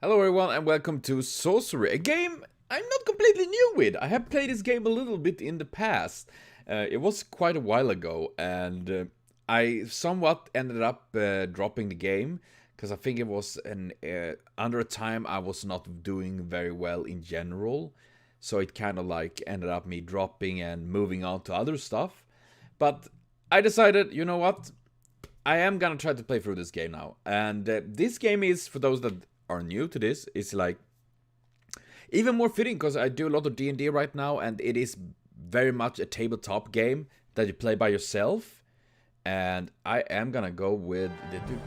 Hello everyone and welcome to Sorcery, a game I'm not completely new with. I have played this game a little bit in the past. It was quite a while ago and I somewhat ended up dropping the game because I think it was under a time I was not doing very well in general. So it kind of like ended up me dropping and moving on to other stuff. But I decided, you know what? I am gonna try to play through this game now. And this game is, for those that are new to this, is like even more fitting because I do a lot of D&D right now, and it is very much a tabletop game that you play by yourself. And I am gonna go with the dude.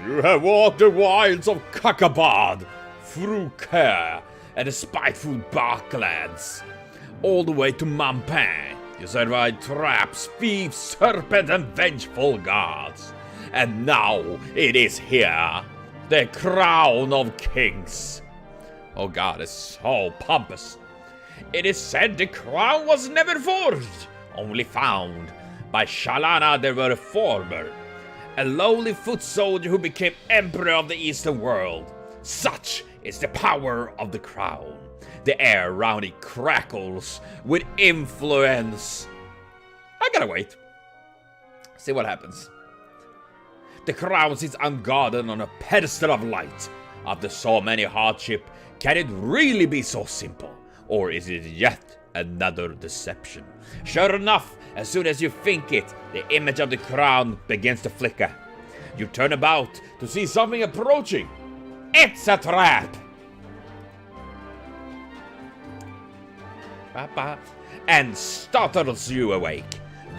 You have walked the wilds of Kakabad, through Care, and the spiteful Barklands, all the way to Mampang. You survived traps, thieves, serpent, and vengeful gods. And now it is here, the crown of kings. Oh god, it's so pompous. It is said the crown was never forged, only found by Shalana the Reformer, a lowly foot soldier who became emperor of the eastern world. Such is the power of the crown. The air round it crackles with influence. I gotta wait. See what happens. The crown sits unguarded on a pedestal of light. After so many hardship, can it really be so simple? Or is it yet another deception? Sure enough, as soon as you think it, the image of the crown begins to flicker. You turn about to see something approaching. It's a trap! And startles you awake.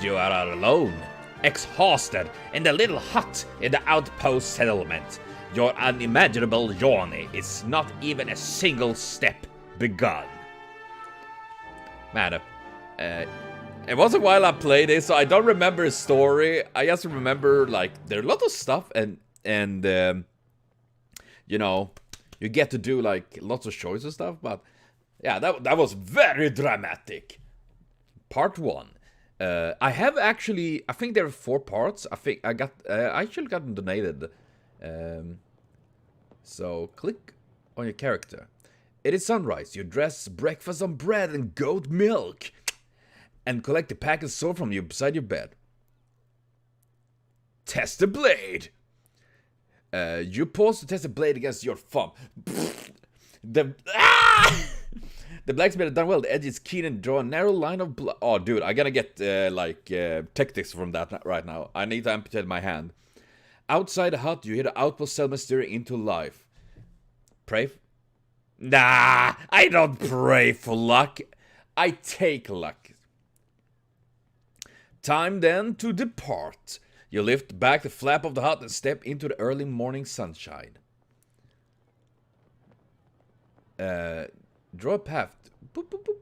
You are alone, exhausted, in the little hut in the outpost settlement. Your unimaginable journey is not even a single step begun. Man, it was a while I played this, so I don't remember a story. I just remember, like, there are a lot of stuff, and you know, you get to do, like, lots of choice and stuff, but yeah, that was very dramatic. Part 1. I have actually, I think there are 4 parts. I think I actually got them donated. So click on your character. It is sunrise. You dress breakfast on bread and goat milk, and collect the pack of sword from you beside your bed. Test the blade. You pause to test the blade against your thumb. The blacksmith had done well. The edge is keen and draw a narrow line of blood. Oh, dude, I gotta get, tactics from that right now. I need to amputate my hand. Outside the hut, you hear the outpost settlement stirring into life. Pray? Nah, I don't pray for luck. I take luck. Time then to depart. You lift back the flap of the hut and step into the early morning sunshine. Draw a path. Boop, boop, boop.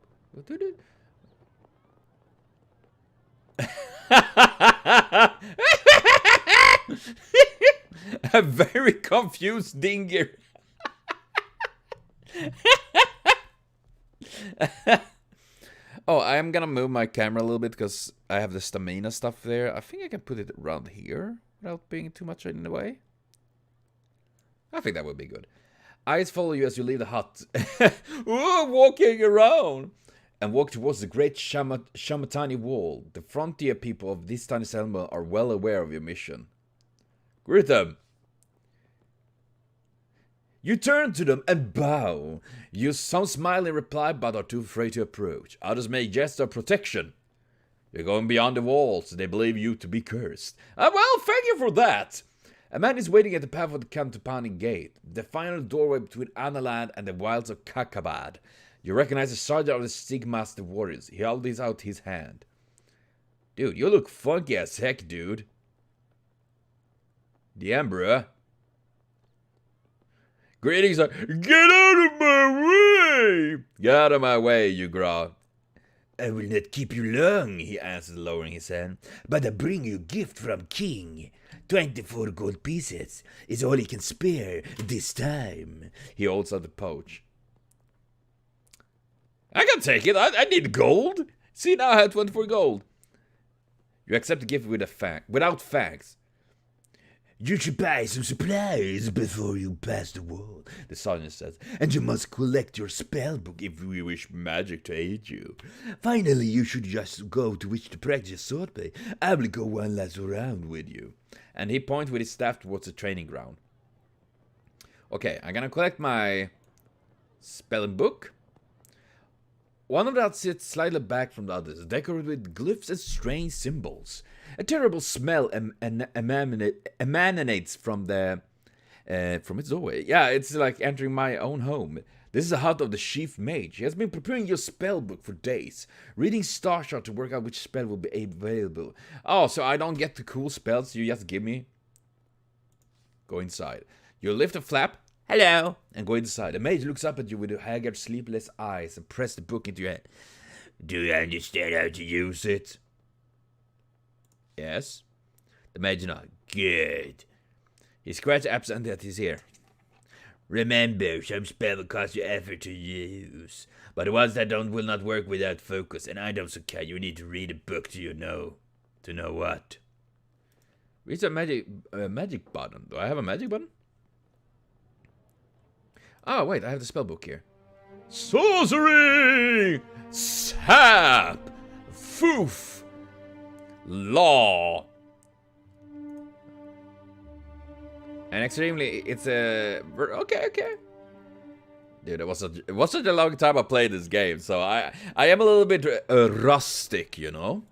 A very confused Dinger. Oh, I am gonna move my camera a little bit because I have the stamina stuff there. I think I can put it around here without being too much in the way. I think that would be good. Eyes follow you as you leave the hut. Ooh, walking around. And walk towards the great Shamatani wall. The frontier people of this tiny settlement are well aware of your mission. Greet them. You turn to them and bow. Some smile in reply but are too afraid to approach. Others make gesture of protection. You're going beyond the walls. They believe you to be cursed. Well, thank you for that. A man is waiting at the path of the Kantapani gate, the final doorway between Analand and the wilds of Kakabad. You recognize the sergeant of the Stigmaster warriors. He holds out his hand. Dude, you look funky as heck, dude. The Emperor. Greetings, sir. Get out of my way! Get out of my way, you growl. I will not keep you long, he answered, lowering his hand. But I bring you a gift from King. 24 gold pieces is all he can spare this time. He holds out the pouch. I can take it. I need gold. See, now I have 24 gold. You accept the gift with without thanks. You should buy some supplies before you pass the wall, the sergeant says, and you must collect your spellbook if you wish magic to aid you. Finally, you should just go to which to practice swordplay. I will go one last round with you. And he points with his staff towards the training ground. Okay, I'm gonna collect my spelling book. One of that sits slightly back from the others, decorated with glyphs and strange symbols. A terrible smell emanates from its doorway. Yeah, it's like entering my own home. This is the hut of the chief mage. He has been preparing your spell book for days, reading star chart to work out which spell will be available. Oh, so I don't get the cool spells you just give me? Go inside. You lift a flap. Hello! And go inside. The mage looks up at you with haggard, sleepless eyes and press the book into your hand. Do you understand how to use it? Yes. The mage nods. Good. He scratched absent at his ear. Remember, some spell will cost you effort to use, but the ones that don't will not work without focus, and I don't so care. You need to read a book to know what. Reach a magic button. Do I have a magic button? Oh, wait, I have the spellbook here. Sorcery! Sap! Foof! Law! And extremely, it's a... Okay. Dude, it was such a long time I played this game, so I am a little bit rustic, you know?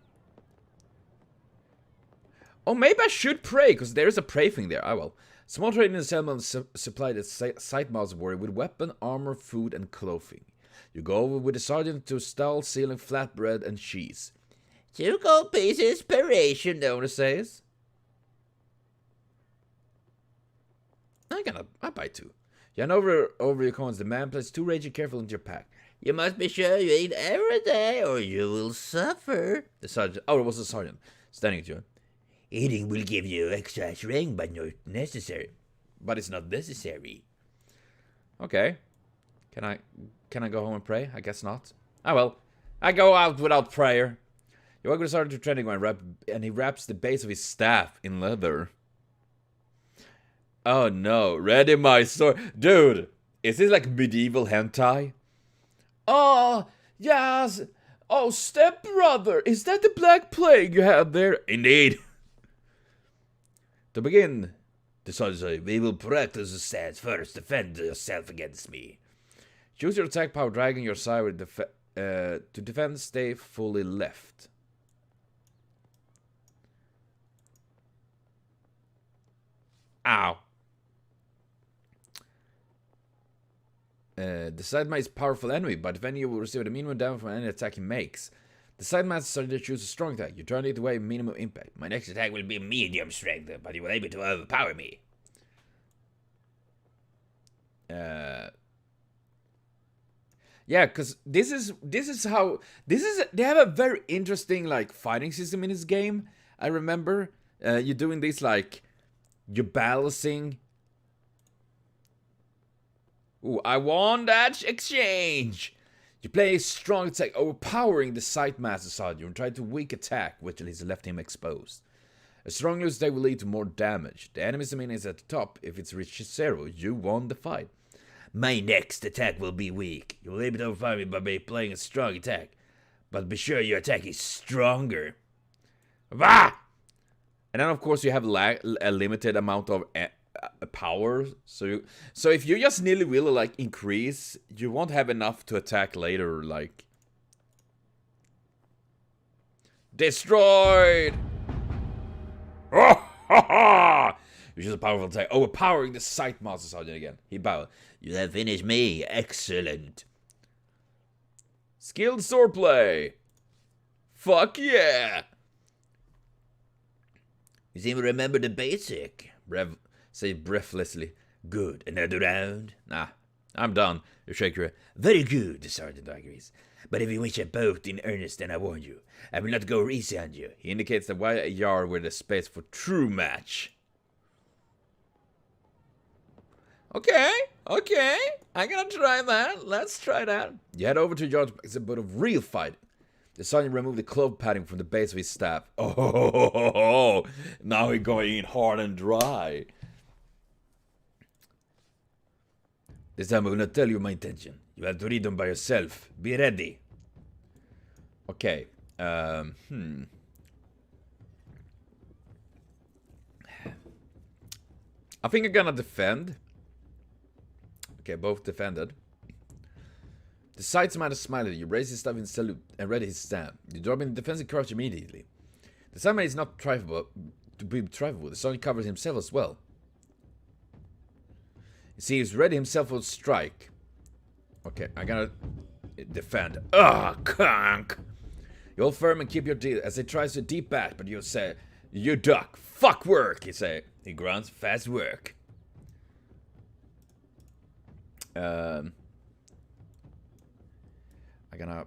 Oh, maybe I should pray, because there is a pray thing there. I will. Small trading in the settlement supplied the site mouse warrior with weapon, armor, food, and clothing. You go over with the sergeant to a stall selling flatbread and cheese. 2 gold pieces per ration, the owner says. I buy 2. You hand over your coins. The man places 2 raging careful into your pack. You must be sure you eat every day, or you will suffer. The sergeant. Oh, it was the sergeant standing at you. Eating will give you extra strength, but not necessary. But it's not necessary. Okay. Can I go home and pray? I guess not. Ah well. I go out without prayer. You walk with the sergeant to training ground, and he wraps the base of his staff in leather. Oh no, ready my sword. Dude, is this like medieval hentai? Oh, yes. Oh, stepbrother, is that the Black Plague you had there? Indeed. To begin, the sergeant says, we will practice the stance first. Defend yourself against me. Choose your attack power, dragging your side with to defend, stay fully left. Ow. The sideman is a powerful enemy, but if any you will receive the minimum damage from any attack he makes. The sidemaster started to choose a strong attack. You turn it away, minimum impact. My next attack will be medium strength, but you will be able to overpower me. Yeah, because they have a very interesting like fighting system in this game. I remember you're doing this like you're balancing. Ooh, I won that exchange. You play a strong attack, overpowering the sight master sergeant and try to weak attack, which has left him exposed. A strong loose attack will lead to more damage. The enemy's domain is at the top. If it's reached 0, you won the fight. My next attack will be weak. You will be able to overpower me by playing a strong attack. But be sure your attack is stronger. Bah! And then of course you have a limited amount of power, so if you just nilly-willy like increase, you won't have enough to attack later. Like destroyed. Oh, ha, ha. Which is a powerful attack, overpowering the sight master sergeant again. He bowed. You have finished me. Excellent. Skilled swordplay. Fuck yeah. You seem to remember the basic. Say breathlessly. Good. Another round? Nah, I'm done. You shake your head. Very good, the sergeant agrees. But if you wish a boat in earnest, then I warn you, I will not go easy on you. He indicates the wide yard with the space for true match. Okay. I'm gonna try that. Let's try that. You head over to George. It's a bit of real fight. The sergeant removed the clove padding from the base of his staff. Oh, now he's going in hard and dry. This time I will not tell you my intention. You have to read them by yourself. Be ready. Okay. I think I'm gonna defend. Okay, both defended. The sides man smiled at you, raised his staff in salute, and ready his stand. You drop in defensive crouch immediately. The Sandman is not trifle to be trifled with. The Sergeant covers himself as well. You see, he's ready himself for a strike. Okay, I'm gonna defend. Conk! You hold firm and keep your deal as he tries to deep back, but you say, you duck. Fuck work, he say. He grunts, fast work. I'm gonna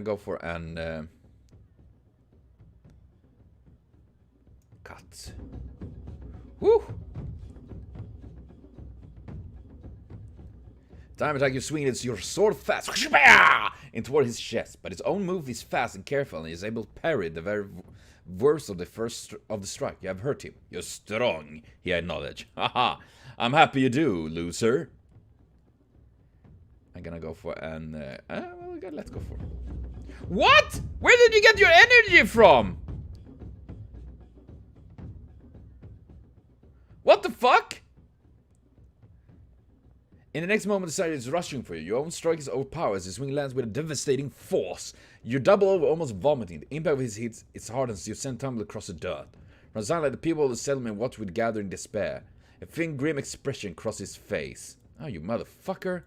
go for an cut. Woo! Time attack, you swing it, your sword fast in toward his chest, but his own move is fast and careful, and he is able to parry the very worst of the first of the strike. You have hurt him. You're strong, he acknowledged. Haha, I'm happy you do, loser. I'm gonna go for an well, let's go for it. What? Where did you get your energy from? What the fuck? In the next moment, the side is rushing for you. Your own strike is overpowered as the swing lands with a devastating force. You double over, almost vomiting. The impact of his hits is hard as you send tumble across the dirt. From the sound like the people of the settlement watch with gathering despair. A thin, grim expression crosses his face. Oh, you motherfucker.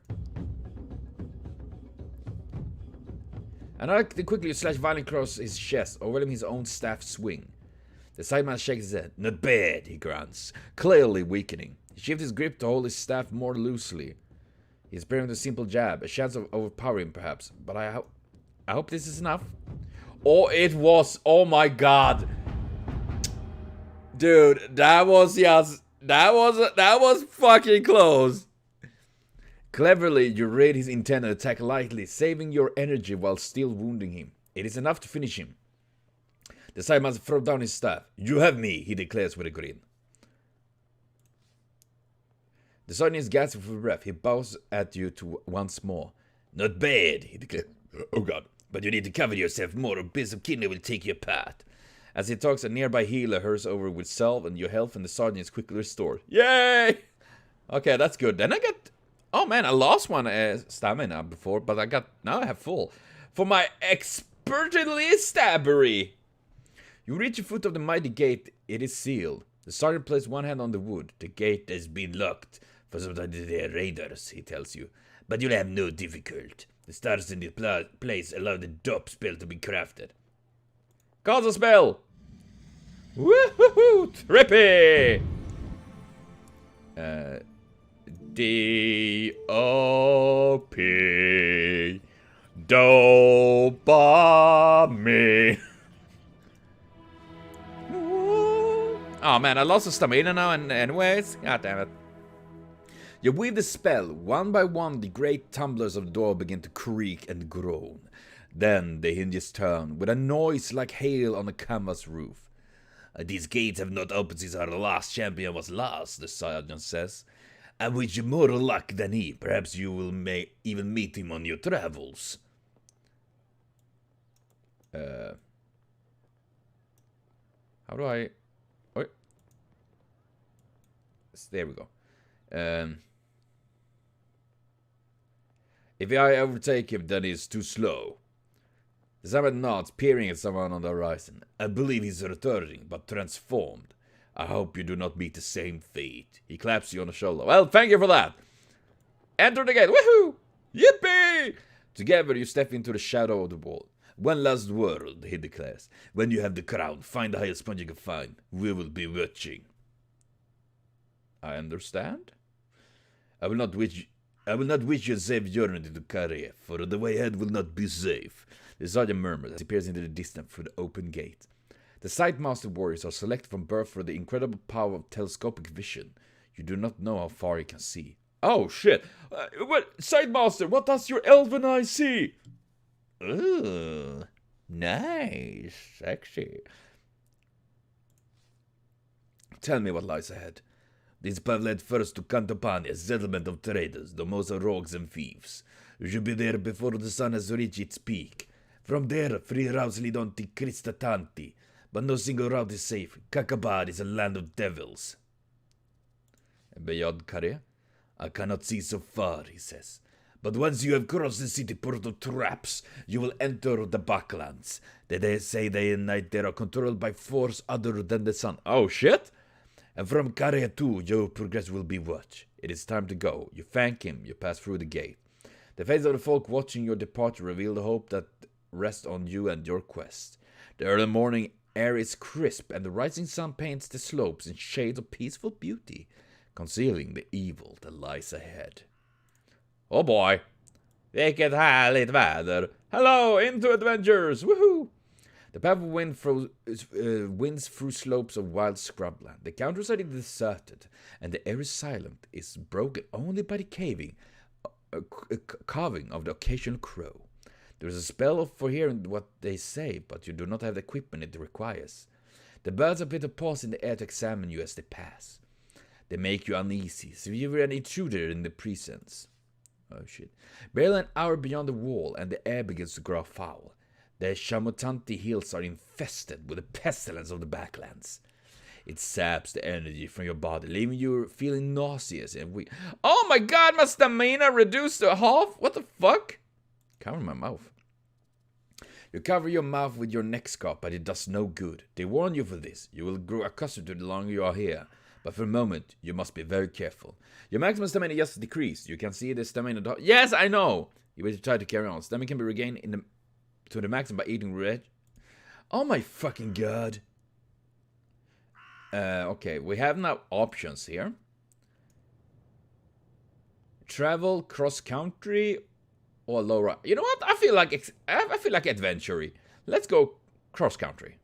And quickly you slash violently across his chest, overwhelming his own staff swing. The sideman shakes his head. Not bad, he grunts, clearly weakening. He shifts his grip to hold his staff more loosely. He's sparing with a simple jab, a chance of overpowering perhaps, but I hope this is enough. Oh, it was, oh my god. Dude, that was fucking close. Cleverly, you read his intent and attack lightly, saving your energy while still wounding him. It is enough to finish him. The sideman throws down his staff. You have me, he declares with a grin. The sergeant is gasping for breath. He bows at you once more. Not bad, he declares. Oh god, but you need to cover yourself more or bits of kidney will take you apart. As he talks, a nearby healer hurries over with salve and your health and the sergeant is quickly restored. Yay! Okay, that's good. Then I get... Oh man, I lost one stamina before, but now I have full. For my expertly stabbery. You reach the foot of the mighty gate. It is sealed. The sergeant places one hand on the wood. The gate has been locked. For sometimes they are raiders, he tells you. But you'll have no difficulty. The stars in the place allow the dope spell to be crafted. Cast a spell! Woohoo! Trippy! D-O-P Dopamine. Oh man, I lost the stamina now and anyways. God damn it. You weave the spell. One by one, the great tumblers of the door begin to creak and groan. Then the hinges turn with a noise like hail on a canvas roof. These gates have not opened since our last champion was lost, the sergeant says. I wish you more luck than he. Perhaps you will even meet him on your travels. How do I... Oh. There we go. If I overtake him, then he's too slow. The Sergeant nods, peering at someone on the horizon. I believe he's returning, but transformed. I hope you do not meet the same fate. He claps you on the shoulder. Well, thank you for that. Enter the gate. Woohoo! Yippee! Together you step into the shadow of the wall. One last word, he declares. When you have the crown, find the highest sponge you can find. We will be watching. I understand. I will not wish you a safe journey to Korea, for the way ahead will not be safe. The sergeant murmurs as he peers into the distance through the open gate. The Sightmaster warriors are selected from birth for the incredible power of telescopic vision. You do not know how far you can see. Oh, shit. What, Sidemaster, what does your elven eye see? Ooh, nice. Sexy. Tell me what lies ahead. This path led first to Cantopani, a settlement of traders, the most rogues and thieves. You should be there before the sun has reached its peak. From there, 3 routes lead on to Cristatanti, but no single route is safe. Kakabad is a land of devils. Beyond Kare? I cannot see so far, he says. But once you have crossed the city port of traps, you will enter the backlands. They say day and night they are controlled by force other than the sun. Oh, shit! And from Kare too, your progress will be watched. It is time to go. You thank him, you pass through the gate. The face of the folk watching your departure reveal the hope that rests on you and your quest. The early morning air is crisp, and the rising sun paints the slopes in shades of peaceful beauty, concealing the evil that lies ahead. Oh boy! Vilket härligt väder! Hello, into adventures! Woohoo! The path winds through slopes of wild scrubland. The countryside is deserted, and the air is silent, is broken only by the carving of the occasional crow. There is a spell for hearing what they say, but you do not have the equipment it requires. The birds appear to pause in the air to examine you as they pass. They make you uneasy, so you are an intruder in the presence. Oh shit. Barely an hour beyond the wall, and the air begins to grow foul. The Shamutanti hills are infested with the pestilence of the backlands. It saps the energy from your body, leaving you feeling nauseous and weak. Oh my god, my stamina reduced to half? What the fuck? Cover my mouth. You cover your mouth with your neck scarf, but it does no good. They warn you for this. You will grow accustomed to it the longer you are here. But for a moment, you must be very careful. Your maximum stamina just decreased. You can see the stamina. Yes, I know! You will try to carry on. Stamina can be regained to the maximum by eating red. Oh my fucking god. Okay, we have now options here. Travel, cross country, or lower. You know what? I feel like adventure-y. Let's go cross country.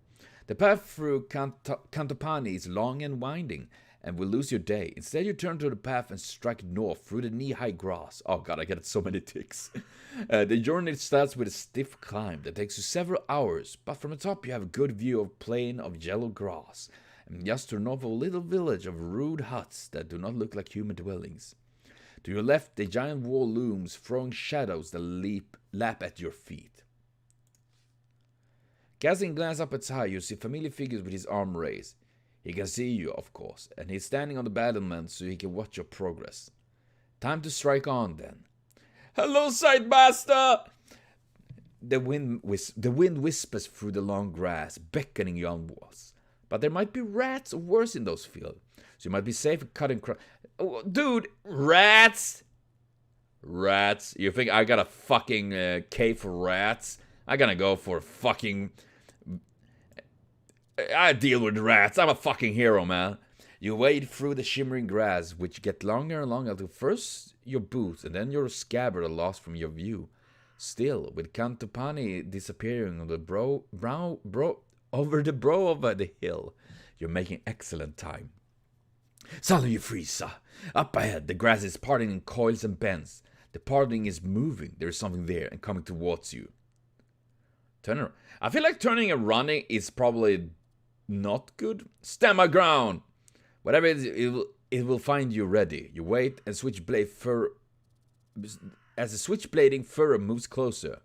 The path through Cantopani is long and winding, and will lose your day. Instead, you turn to the path and strike north through the knee-high grass. Oh god, I get so many ticks. The journey starts with a stiff climb that takes you several hours, but from the top you have a good view of plain of yellow grass, and just to north of a little village of rude huts that do not look like human dwellings. To your left, the giant wall looms, throwing shadows that lap at your feet. Casting a glance up its high, you see familiar figures with his arm raised. He can see you, of course, and he's standing on the battlement so he can watch your progress. Time to strike on, then. Hello, Sidemaster! The wind whispers through the long grass, beckoning you onwards. But there might be rats or worse in those fields, so you might be safe cutting oh, dude, rats! Rats? You think I got a fucking cave for rats? I gotta go for fucking... I deal with rats. I'm a fucking hero, man. You wade through the shimmering grass, which get longer and longer until first your boots and then your scabbard are lost from your view. Still, with Cantopani disappearing on the over the hill, you're making excellent time. Suddenly you freeze. Up ahead, the grass is parting in coils and bends. The parting is moving. There is something there and coming towards you. Turn around. I feel like turning and running is probably not good. Stand my ground. Whatever it is, it will find you ready. You wait and switchblade fur. As the switchblading furrow moves closer.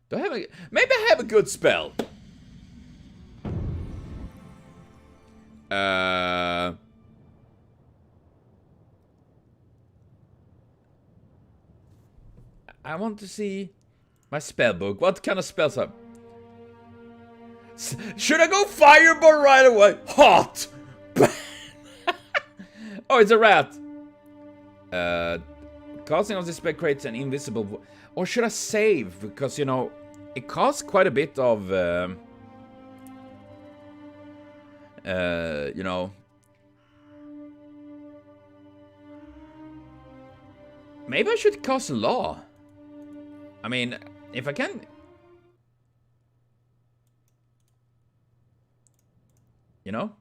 Do I have a... Maybe I have a good spell. I want to see my spell book. What kind of spells are... Should I go fireball right away? Hot! Oh, it's a rat. Casting on this spell creates an invisible... Or should I save? Because, you know, it costs quite a bit of... you know... Maybe I should cast law. I mean, if I can... You know?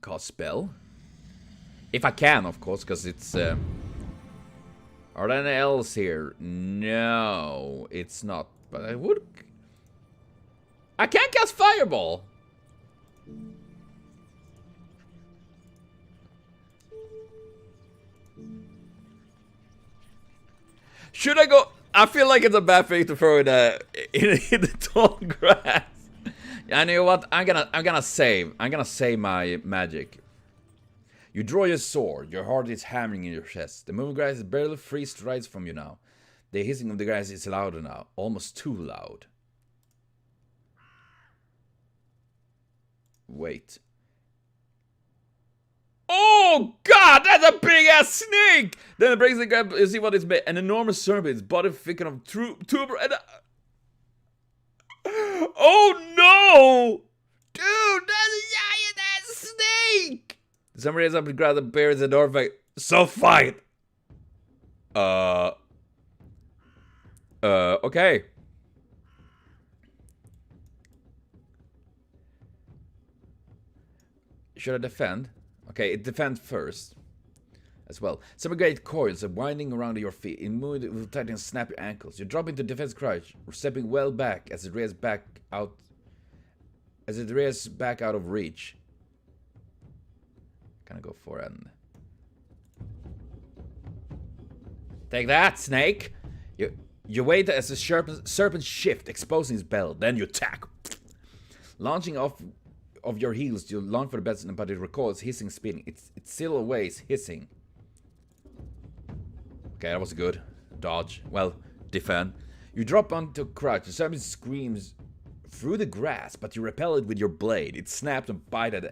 Cast spell. If I can, of course, because it's... Are there any else here? No, it's not. But I would... I can't cast Fireball! Should I go... I feel like it's a bad thing to throw in the tall grass. And you know what? I'm gonna save. I'm gonna save my magic. You draw your sword. Your heart is hammering in your chest. The moving grass is barely 3 strides from you now. The hissing of the grass is louder now, almost too loud. Wait. Oh God, that's a big ass snake! Then it breaks the grab. You see what it's made? An enormous serpent. Its body thick of tuber and. Oh no! Dude, that's a giant ass snake! Somebody is up to grab the bear in the door fight. So fight! Okay. Should I defend? Okay, it defends first. As well. Some great coils are winding around your feet. In mood, it will tighten and snap your ankles. You drop into defense crouch, stepping well back as it rears back out. As it rears back out of reach. Gonna go for an. Take that, snake! You wait as the serpent shift, exposing its bell. Then you attack. Launching off of your heels, you long for the best, but it recoils, hissing, spinning. It still awaits, hissing. Okay, that was good. Dodge. Well, defend. You drop onto crouch. The serpent screams through the grass, but you repel it with your blade. It snaps and bites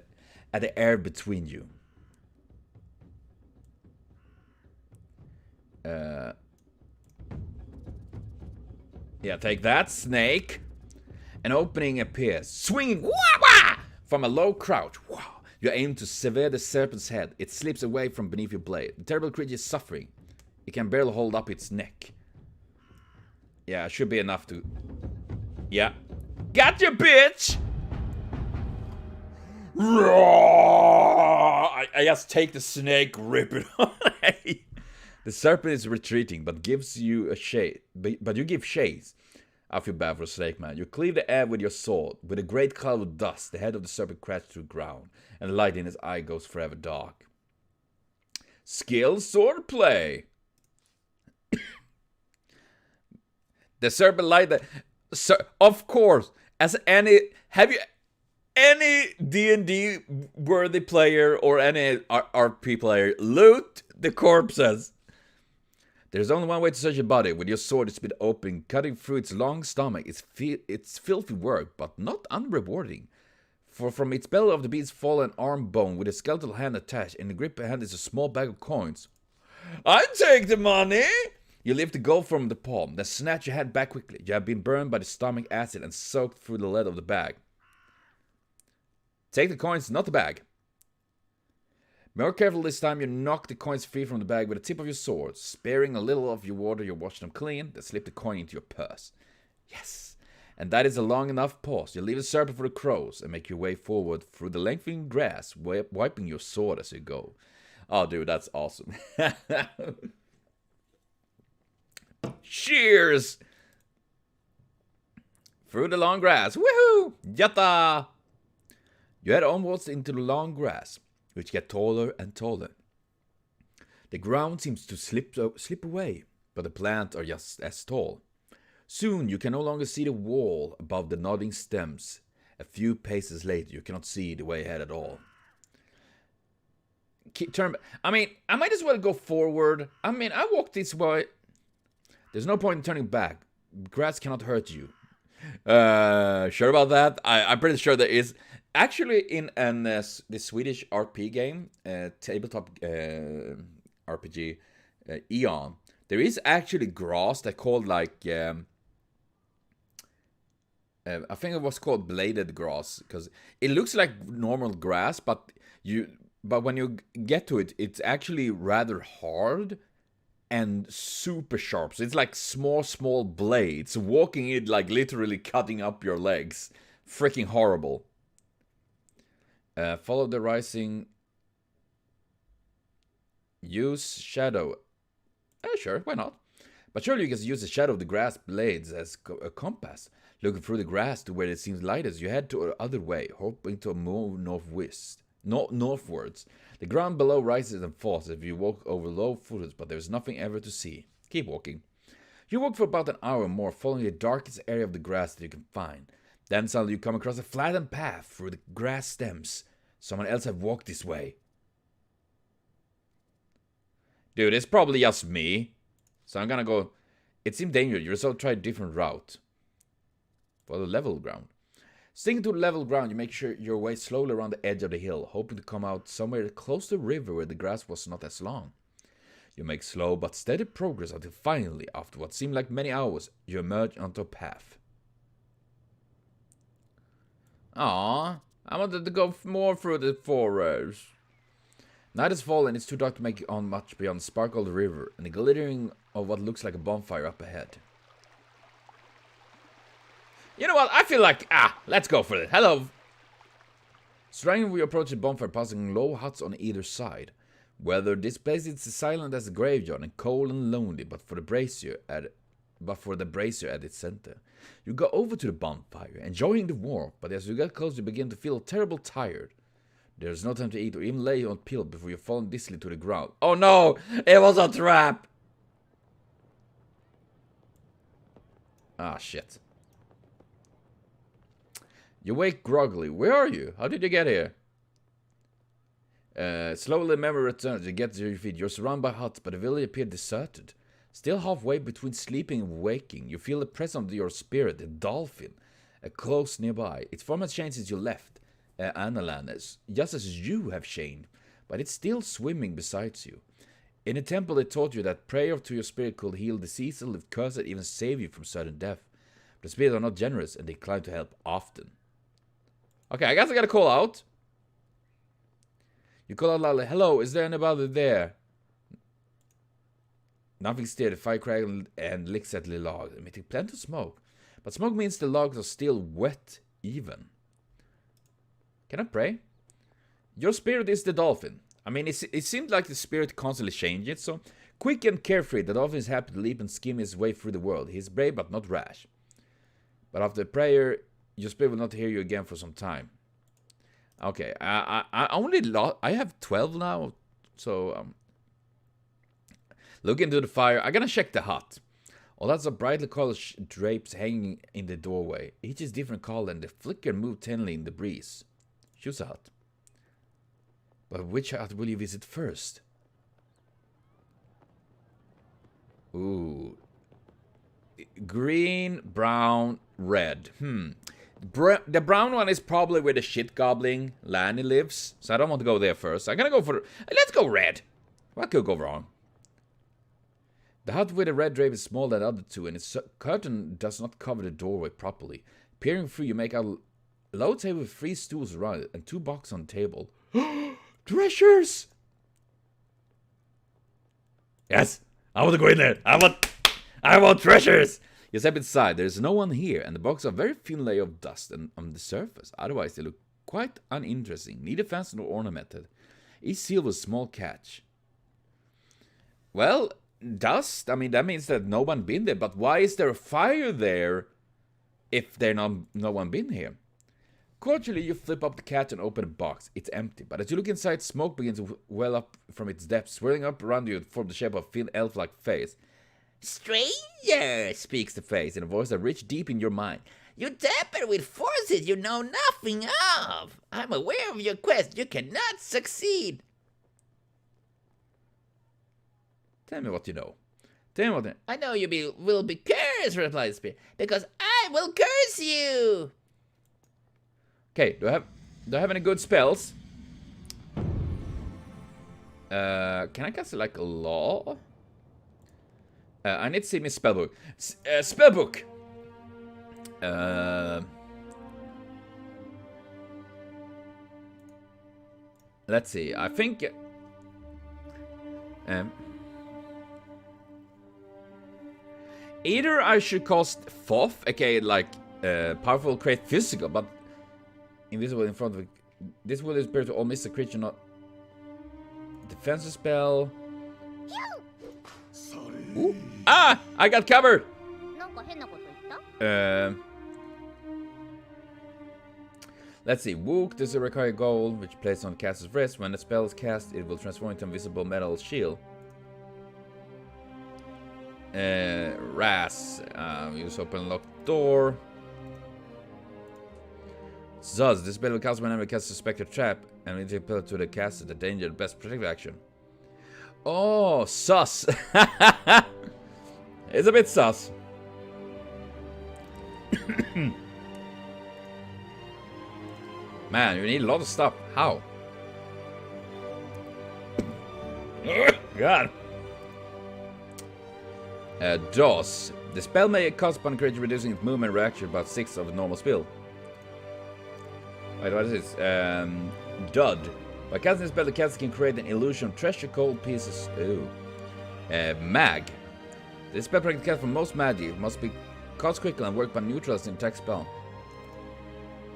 at the air between you. Yeah, take that, snake. An opening appears, swinging wah-wah! From a low crouch. Wow. You aim to sever the serpent's head. It slips away from beneath your blade. The terrible creature is suffering. It can barely hold up its neck. Yeah, it should be enough to... Yeah. Gotcha, bitch! I just take the snake, rip it away. The serpent is retreating, but gives you a shade. But you give shades. I feel bad for the snake, man. You cleave the air with your sword. With a great cloud of dust, the head of the serpent crashes to the ground, and the light in his eye goes forever dark. Skilled sword play. The serpent light that... of course, as any... Have you... Any D&D worthy player or any RP player loot the corpses? There's only one way to search a body. With your sword, it's been open, cutting through its long stomach. It's filthy work, but not unrewarding. For from its belly of the beast fall an arm bone with a skeletal hand attached. In the grip hand is a small bag of coins. I take the money! You lift the gold from the palm, then snatch your head back quickly. You have been burned by the stomach acid and soaked through the lead of the bag. Take the coins, not the bag. More careful this time, you knock the coins free from the bag with the tip of your sword. Sparing a little of your water, you wash them clean, then slip the coin into your purse. Yes! And that is a long enough pause. You leave the serpent for the crows and make your way forward through the lengthening grass, wiping your sword as you go. Oh, dude, that's awesome. Cheers! Through the long grass. Woohoo! Yatta! You head onwards into the long grass, which get taller and taller. The ground seems to slip away, but the plants are just as tall. Soon you can no longer see the wall above the nodding stems. A few paces later, you cannot see the way ahead at all. I mean, I might as well go forward. I mean, I walked this way. There's no point in turning back. Grass cannot hurt you. Sure about that? I'm pretty sure there is. Actually, in the Swedish RP game, tabletop RPG, Eon, there is actually grass that called like, I think it was called bladed grass, because it looks like normal grass, but when you get to it, it's actually rather hard and super sharp. So it's like small blades. Walking it like literally cutting up your legs. Freaking horrible. Follow the rising. Use shadow. Sure, why not? But surely you can use the shadow of the grass blades as a compass. Looking through the grass to where it seems lightest, you head to the other way, hoping to move northwards. The ground below rises and falls as you walk over low foothills, but there is nothing ever to see. Keep walking. You walk for about an hour or more, following the darkest area of the grass that you can find. Then suddenly you come across a flattened path through the grass stems. Someone else have walked this way. Dude, it's probably just me. So I'm gonna go. It seemed dangerous. You resolve to try a different route. For the level ground. Sticking to the level ground, you make sure your way slowly around the edge of the hill, hoping to come out somewhere close to the river where the grass was not as long. You make slow but steady progress until finally, after what seemed like many hours, you emerge onto a path. Ah, I wanted to go more through the forest. Night has fallen and it's too dark to make on much beyond the sparkle of the river and the glittering of what looks like a bonfire up ahead. You know what? I feel like, let's go for it. Hello. Strangely, we approach the bonfire, passing low huts on either side. Whether this place is as silent as a graveyard and cold and lonely, but for the brazier at its center. You go over to the bonfire, enjoying the warmth, but as you get close, you begin to feel terrible tired. There is no time to eat or even lay on pillow before you fall dizzily to the ground. Oh no! It was a trap! Ah, shit. You wake groggily. Where are you? How did you get here? Slowly memory returns. You get to your feet. You're surrounded by huts, but the village appeared deserted. Still halfway between sleeping and waking, you feel the presence of your spirit, a dolphin, close nearby. Its form has changed since you left Analan, just as you have changed, but it's still swimming beside you. In the temple, they taught you that prayer to your spirit could heal diseases, lift curses, even save you from sudden death. But the spirits are not generous and they decline to help often. Okay, I guess I gotta call out. You call out loudly, hello, is there anybody there? Nothing stirred, the fire crackled and licks at the log, emitting plenty of smoke. But smoke means the logs are still wet, even. Can I pray? Your spirit is the dolphin. I mean, it seems like the spirit constantly changes, so quick and carefree, the dolphin is happy to leap and skim his way through the world. He is brave but not rash. But after prayer, your spirit will not hear you again for some time. Okay, I have 12 now, so look into the fire. I'm gonna check the hut. Oh, that's a brightly colored drapes hanging in the doorway. Each is different color and the flicker moved tenderly in the breeze. Choose a hut. But which hut will you visit first? Ooh. Green, brown, red. The brown one is probably where the shit gobbling Lanny lives. So I don't want to go there first. I'm gonna go for... Let's go red. What could go wrong? The hut with the red drape is smaller than the other two, and its curtain does not cover the doorway properly. Peering through, you make out a low table with 3 stools around it and 2 boxes on the table. Treasures! Yes! I want to go in there! I want treasures! You step inside. There is no one here, and the boxes are a very thin layer of dust on the surface. Otherwise, they look quite uninteresting, neither fancy nor ornamented. Each seal was a small catch. Well, dust? I mean, that means that no one been there. But why is there a fire there if no one been here? Cordially, you flip up the catch and open the box. It's empty, but as you look inside, smoke begins to well up from its depths, swirling up around you to form the shape of a thin elf-like face. Stranger, speaks the face in a voice that reaches deep in your mind. You tamper with forces you know nothing of. I'm aware of your quest. You cannot succeed. Tell me what you know. Tell me what I know you will be cursed, replied the spirit, because I will curse you. Okay, do I have any good spells? Can I cast like a law? I need to see my spellbook. Spellbook! Let's see. I think... either I should cast Foth, aka like powerful, create physical, but invisible in front of it. This will disappear to all miss the creature not... Defensive spell. Ooh. Ah! I got covered! Let's see. Wook, this is a required goal, which plays on the caster's wrist. When the spell is cast, it will transform into a invisible metal shield. Ras. Use open locked door. Zuz, this spell will cast whenever it casts a spectre trap, and it will to the caster the danger, the best protective action. Oh, sus. It's a bit sus. Man, you need a lot of stuff. How? God. DOS. The spell may cast upon a creature, reducing its movement reaction about 6 of the normal spell. Wait, what is this? Dud. By casting this spell, the caster can create an illusion of treasure, gold pieces. Ooh. Mag. This spell protects cast from most magic. Must be cast quickly and work by neutralizing attack spell.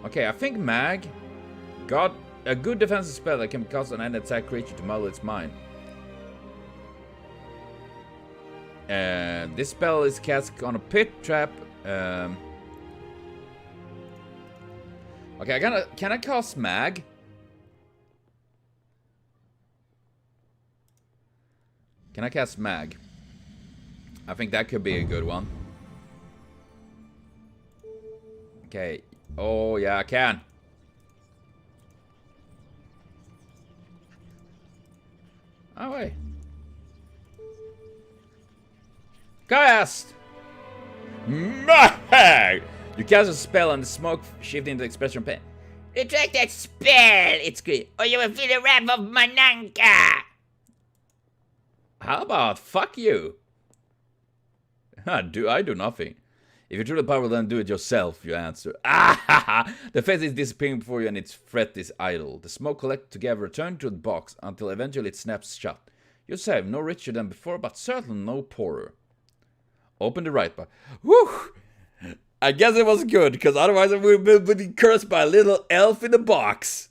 Okay, I think Mag got a good defensive spell that can be cast on any attack creature to muddle its mind. This spell is cast on a pit trap. Okay, can I cast Mag? Can I cast Mag? I think that could be a good one. Okay. Oh, yeah, I can. Oh, wait. Cast! Mag! You cast a spell and the smoke shifts into expression pain. Retract that spell, it's great, or you will feel the wrath of Mananka! How about fuck you? I do nothing. If you're truly powerful, then do it yourself, you answer. Ah! The face is disappearing before you and its threat is idle. The smoke collects together, return to the box until eventually it snaps shut. You save no richer than before, but certainly no poorer. Open the right box. Whew! I guess it was good, because otherwise I would have been cursed by a little elf in the box.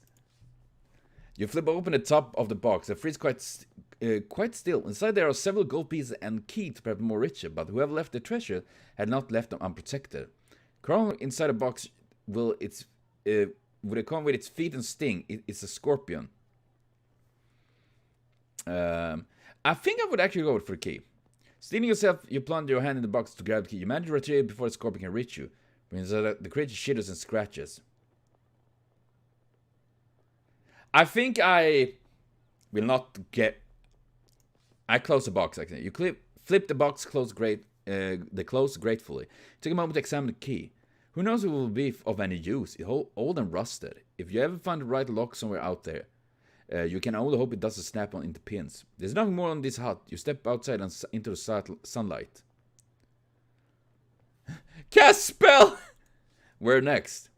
You flip open the top of the box. The freeze quite still. Inside there are several gold pieces and key to prep more richer, but whoever left the treasure had not left them unprotected. Crawling inside the box will it come with its feet and sting. It's a scorpion. I think I would actually go for the key. Stealing yourself, you plunge your hand in the box to grab the key. You manage to retrieve it before the scorpion can reach you. The creature shivers and scratches. I think I will not get... I close the box, actually. You flip the box close gratefully. Take a moment to examine the key. Who knows if it will be of any use? It's old and rusted. If you ever find the right lock somewhere out there, you can only hope it doesn't snap on into pins. There's nothing more on this hut. You step outside and into the sunlight. Cast spell! Where next?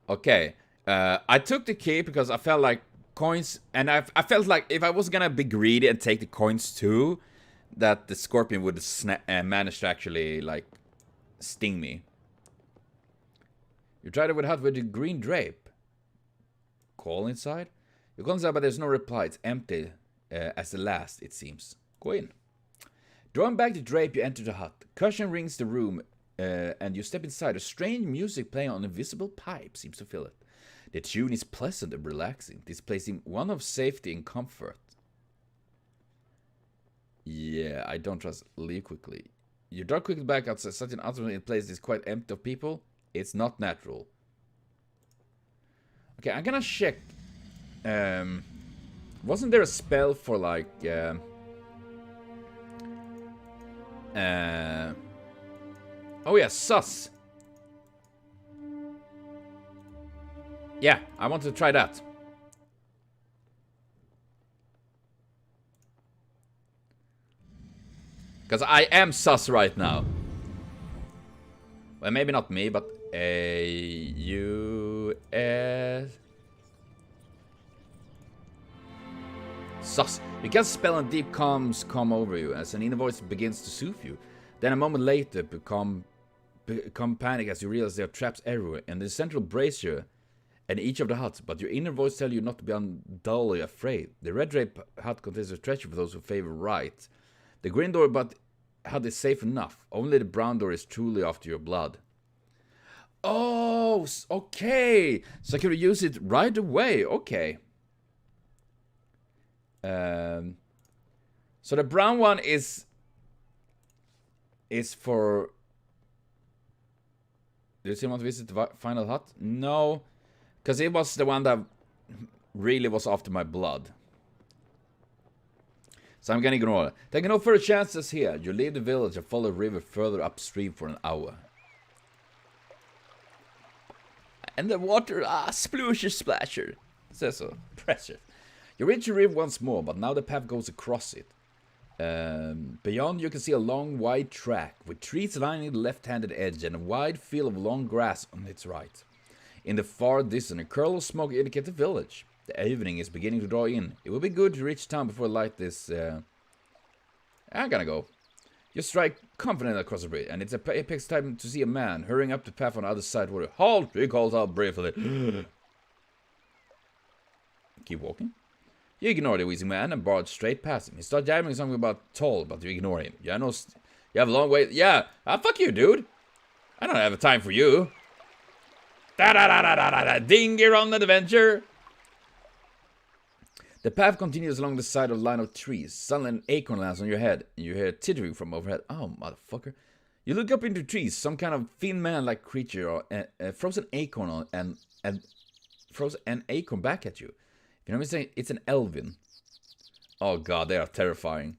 Okay. I took the key because I felt like coins, and I felt like if I was gonna be greedy and take the coins too, that the scorpion would manage to actually like sting me. You tried it with a hut with the green drape. Call inside? You call inside, but there's no reply. It's empty as the last, it seems. Go in. Drawing back the drape, you enter the hut. Cushion rings the room, and you step inside. A strange music playing on an invisible pipe seems to fill it. The tune is pleasant and relaxing, displacing one of safety and comfort. Yeah, I don't trust. Leave quickly. You draw quickly back outside. Such an unfamiliar place is quite empty of people. It's not natural. Okay, I'm gonna check. Wasn't there a spell for like oh yeah, sus. Yeah, I want to try that. Because I am sus right now. Well, maybe not me, but A-U-S... Sus. You cast a spell and deep calms come over you as an inner voice begins to soothe you. Then a moment later, become panic as you realize there are traps everywhere, and the central brazier and each of the huts, but your inner voice tells you not to be dully afraid. The red drape hut contains a treasure for those who favor right. The green door hut is safe enough. Only the brown door is truly after your blood. Oh, okay. So I can use it right away. Okay. So the brown one is for... Do you still want to visit the final hut? No. Because it was the one that really was after my blood. So I'm gonna ignore it. Taking no further chances here. You leave the village and follow the river further upstream for an hour. And the water, sploosher splasher. It says so. Pressure. You reach the river once more, but now the path goes across it. Beyond you can see a long wide track with trees lining the left-handed edge and a wide field of long grass on its right. In the far distance, a curl of smoke indicates the village. The evening is beginning to draw in. It will be good to reach town before light is... I'm gonna go. You strike confidently across the bridge, and it's a apex time to see a man hurrying up the path on the other side. Where halt! He calls out briefly. Keep walking. You ignore the wheezing man and barge straight past him. He starts jamming something about tall, but you ignore him. You have a long way. Yeah, fuck you, dude. I don't have time for you. Ding, you're on an adventure. The path continues along the side of a line of trees. Suddenly an acorn lands on your head, and you hear tittering from overhead. Oh, motherfucker. You look up into the trees. Some kind of thin man-like creature throws an acorn and throws an acorn back at you. You know what I'm saying? It's an elven. Oh god, they are terrifying.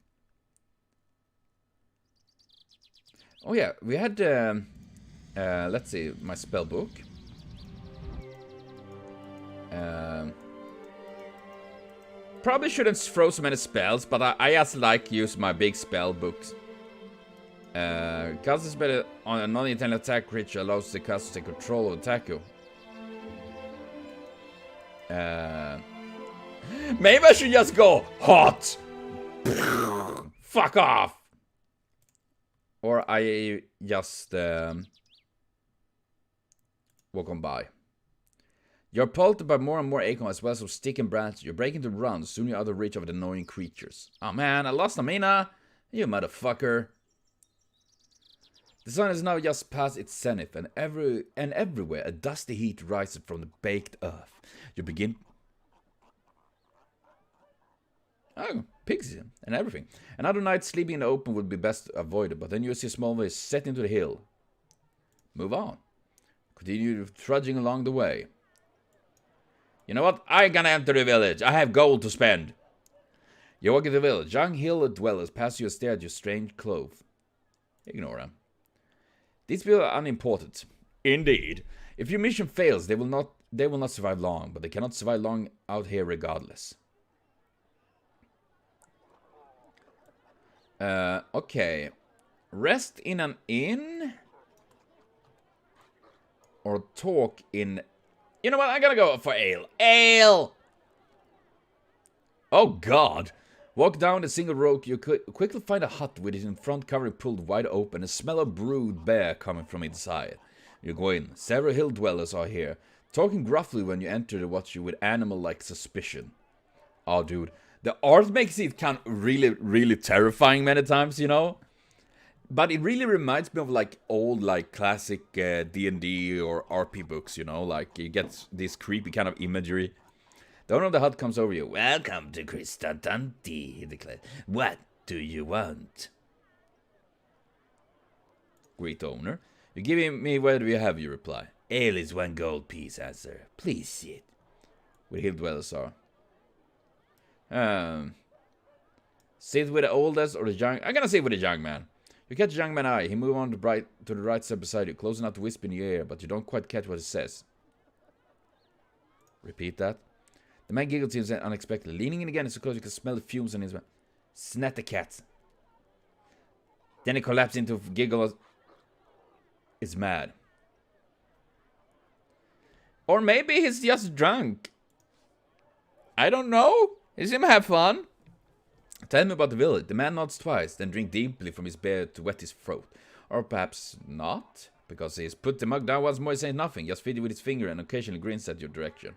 Oh yeah, we had, let's see, my spell book. Probably shouldn't throw so many spells, but I just like use my big spell books. Cast a spell on a non-intended attack creature allows the caster to take control of the attacker. Maybe I should just go hot. Fuck off. Or I just walk on by. You're pelted by more and more acorns as well as some stick and branches. You're breaking to run, soon you're out of reach of the annoying creatures. Oh man, I lost Amina. You motherfucker. The sun is now just past its zenith, and everywhere a dusty heat rises from the baked earth. You begin... Oh, pigs and everything. Another night sleeping in the open would be best avoided, but then you see a small way set into the hill. Move on. Continue trudging along the way. You know what? I'm gonna enter the village. I have gold to spend. You walk into the village. Young hill dwellers pass you and stare at your strange clothes. Ignore them. These people are unimportant. Indeed. If your mission fails, they will not survive long, but they cannot survive long out here regardless. Okay. Rest in an inn? Or talk in... You know what? I'm gonna go for ale. Ale! Oh, God. Walk down the single road. You quickly find a hut with it in front cover pulled wide open. A smell of brewed beer coming from inside. You go in. Several hill dwellers are here. Talking gruffly when you enter, they watch you with animal-like suspicion. Oh, dude. The art makes it kind of really terrifying many times, you know? But it really reminds me of, like, old, like, classic D&D or RP books, you know? Like, you get this creepy kind of imagery. The owner of the hut comes over you. Welcome to Kristadanti, he declared. What do you want? Great owner. You give me whatever you have, you reply. Ale is 1 gold piece, answer. Please sit. Where hill dwellers are. Sit with the oldest or the young... I'm gonna sit with the young man. You catch the young man's eye. He moves on to the right side beside you, close enough to whisper in your ear, but you don't quite catch what he says. Repeat that. The man giggles to him unexpectedly. Leaning in again so close you can smell the fumes in his mouth. Snat the cat. Then he collapses into a giggle. Is mad. Or maybe he's just drunk. I don't know. He's gonna have fun. Tell me about the village. The man nods twice, then drinks deeply from his beer to wet his throat. Or perhaps not. Because he's put the mug down once more, saying nothing, just feeds it with his finger and occasionally grins at your direction.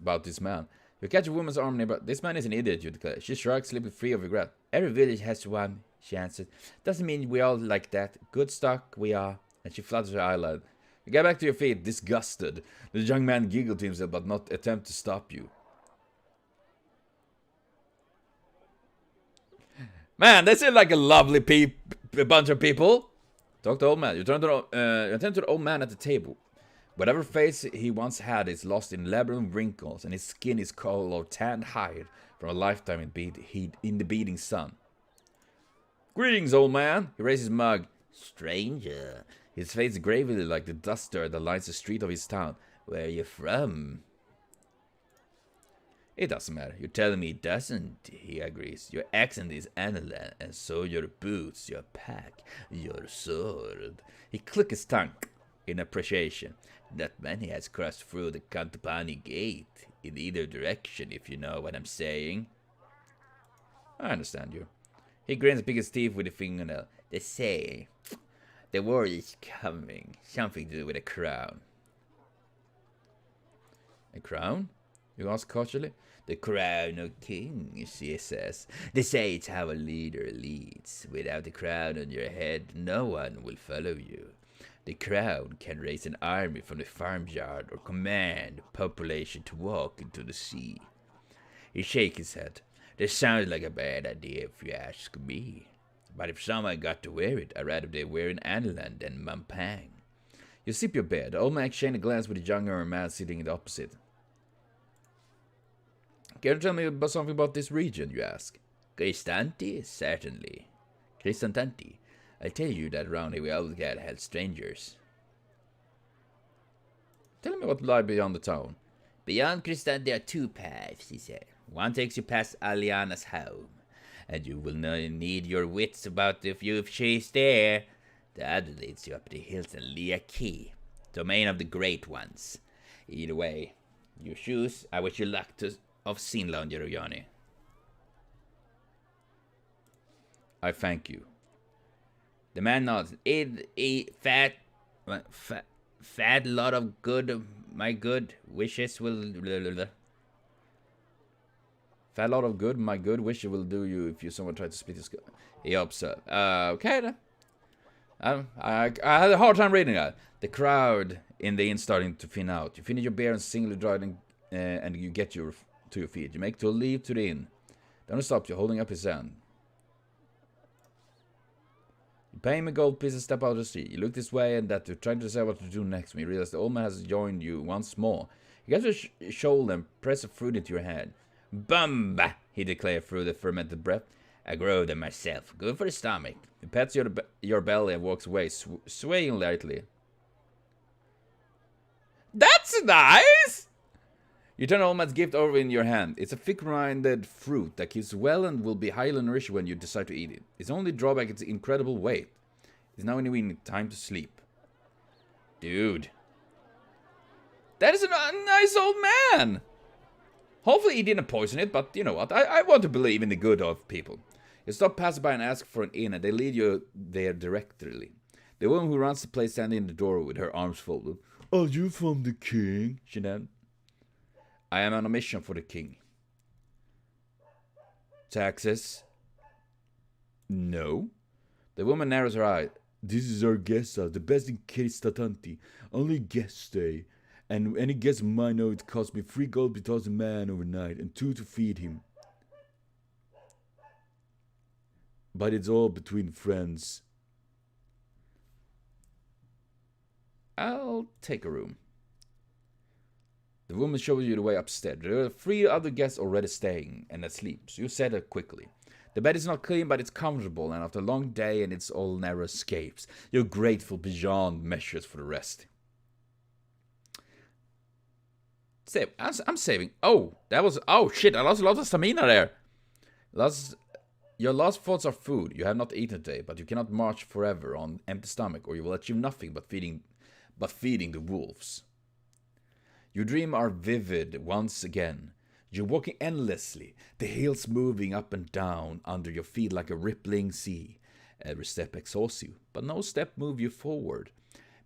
About this man. You catch a woman's arm nearby. This man is an idiot, you declare. She shrugs, slipping free of your grasp. Every village has one, she answers. Doesn't mean we all like that. Good stock we are. And she flutters her eyelid. You get back to your feet, disgusted. The young man giggled to himself, but not attempt to stop you. Man, they seem like a lovely bunch of people. Talk to the old man. You turn to the old man at the table. Whatever face he once had is lost in labyrinth wrinkles, and his skin is color of tanned hide from a lifetime in the beating sun. Greetings, old man. He raises his mug. Stranger. His face is gravely like the dust dirt that lines the street of his town. Where are you from? It doesn't matter. You're telling me it doesn't, he agrees. Your accent is analan, and so your boots, your pack, your sword. He clicks his tongue in appreciation. That many has crossed through the Cantopani gate in either direction, if you know what I'm saying. I understand you. He grins and picks his teeth with a fingernail. They say the war is coming. Something to do with a crown. A crown? You ask cautiously. The crown of king, she says. They say it's how a leader leads. Without the crown on your head, no one will follow you. The crown can raise an army from the farmyard or command the population to walk into the sea. He shakes his head. This sounds like a bad idea if you ask me. But if someone got to wear it, I'd rather they wear an Analan than Mampang. You sip your beer. The old man exchanges a glance with the younger man sitting in the opposite. Can you tell me about something about this region, you ask? Cristanti? Certainly. Cristantanti. I tell you that around here we always get help strangers. Tell me what lies beyond the town. Beyond Cristanti there are two paths, he said. One takes you past Aliana's home, and you will need your wits about if she's there. The other leads you up the hills and Lia Key, domain of the Great Ones. Either way, you choose. I wish you luck of Sinla on your journey. I thank you. The man nods. Fat lot of good. My good wishes will. Fat lot of good. My good wishes will do you if you someone try to split his. He observed. Okay then. I had a hard time reading that. The crowd in the inn starting to thin out. You finish your beer and singly driving, and you get to your feet. You make to leave to the inn. Then he stops you, holding up his hand. You pay him a gold piece and step out of the street. You look this way and that, trying to decide what to do next. When you realize the old man has joined you once more. You get to your shoulder and press a fruit into your hand. Bumba! He declared through the fermented breath. I grow them myself. Good for the stomach. He pats your belly and walks away, swaying lightly. That's nice! You turn the old man's gift over in your hand. It's a thick-rinded fruit that keeps well and will be highly nourished when you decide to eat it. Its only drawback is its incredible weight. It's now anyway time to sleep. Dude. That is a nice old man! Hopefully he didn't poison it, but you know what? I want to believe in the good of people. You stop passing by and ask for an inn, and they lead you there directly. The woman who runs the place standing in the door with her arms folded. Are you from the king? She said. I am on a mission for the king. Taxes? No. The woman narrows her eye. This is our guest house, the best in Kristatanti. Only guests stay. And any guest might know it cost me 3 gold to toss a man overnight, and 2 to feed him. But it's all between friends. I'll take a room. The woman shows you the way upstairs. There are 3 other guests already staying and asleep, so you settle quickly. The bed is not clean, but it's comfortable, and after a long day and it's all narrow escapes, you're grateful beyond measures for the rest. Save. I'm saving. Oh, that was. Oh shit! I lost a lot of stamina there. Your last thoughts are food. You have not eaten today, but you cannot march forever on empty stomach, or you will achieve nothing but feeding the wolves. Your dreams are vivid once again. You're walking endlessly, the hills moving up and down under your feet like a rippling sea. Every step exhausts you, but no step moves you forward.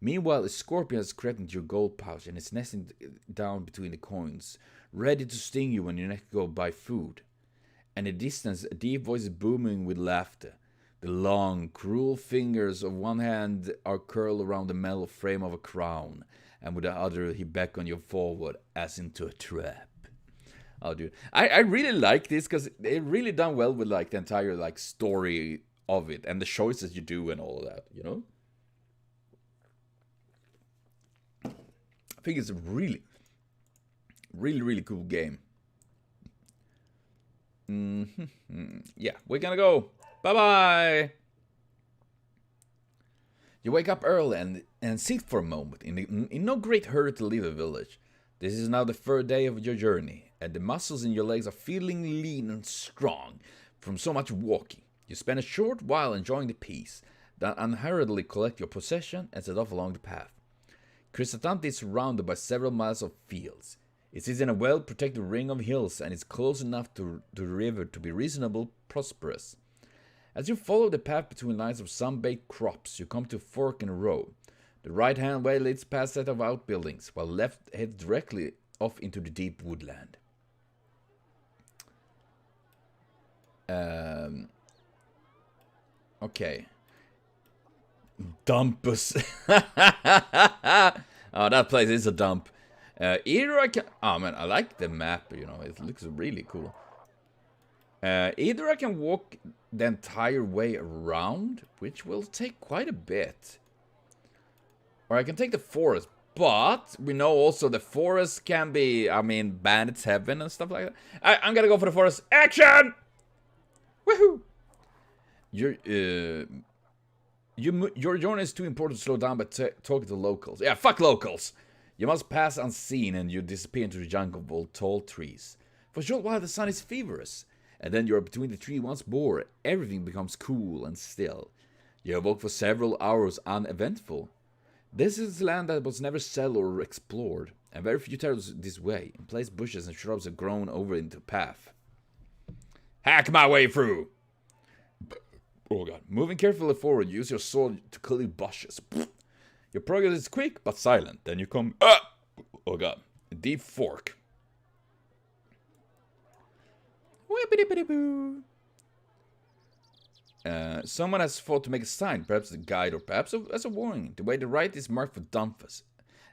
Meanwhile, a scorpion has crept into your gold pouch and is nesting down between the coins, ready to sting you when you next go buy food. And in the distance, a deep voice is booming with laughter. The long, cruel fingers of one hand are curled around the metal frame of a crown, and with the other he beckons you forward as into a trap. Oh, dude. I really like this because they really done well with like the entire like story of it and the choices you do and all of that, you know? I think it's a really, really cool game. Yeah, we're gonna go. Bye-bye! You wake up early and sit for a moment, in no great hurry to leave the village. This is now the third day of your journey, and the muscles in your legs are feeling lean and strong from so much walking. You spend a short while enjoying the peace, then unhurriedly collect your possession and set off along the path. Crisatanti is surrounded by several miles of fields. It sits in a well-protected ring of hills and is close enough to the river to be reasonably prosperous. As you follow the path between lines of sun-baked crops, you come to a fork in a road. The right-hand way leads past a set of outbuildings, while the left heads directly off into the deep woodland. Okay. Dumpus. Oh, that place is a dump. Either I can... Oh, man, I like the map, you know. It looks really cool. Either I can walk the entire way around, which will take quite a bit. Or I can take the forest. But we know also the forest can be, I mean, bandits heaven and stuff like that. I'm gonna go for the forest. Action! Woohoo! Your journey is too important to slow down by talking to locals. Yeah, fuck locals! You must pass unseen and you disappear into the jungle of tall trees. For a short while the sun is feverish, and then you're between the trees once more. Everything becomes cool and still. You have walked for several hours uneventful. This is land that was never settled or explored, and very few travel this way. In place, bushes and shrubs have grown over into a path. Hack my way through! Oh god. Moving carefully forward, use your sword to clear bushes. Your progress is quick, but silent. Then you come... Oh god. A deep fork. Someone has thought to make a sign, perhaps a guide or perhaps as a warning. The way to right is marked for Dumfus.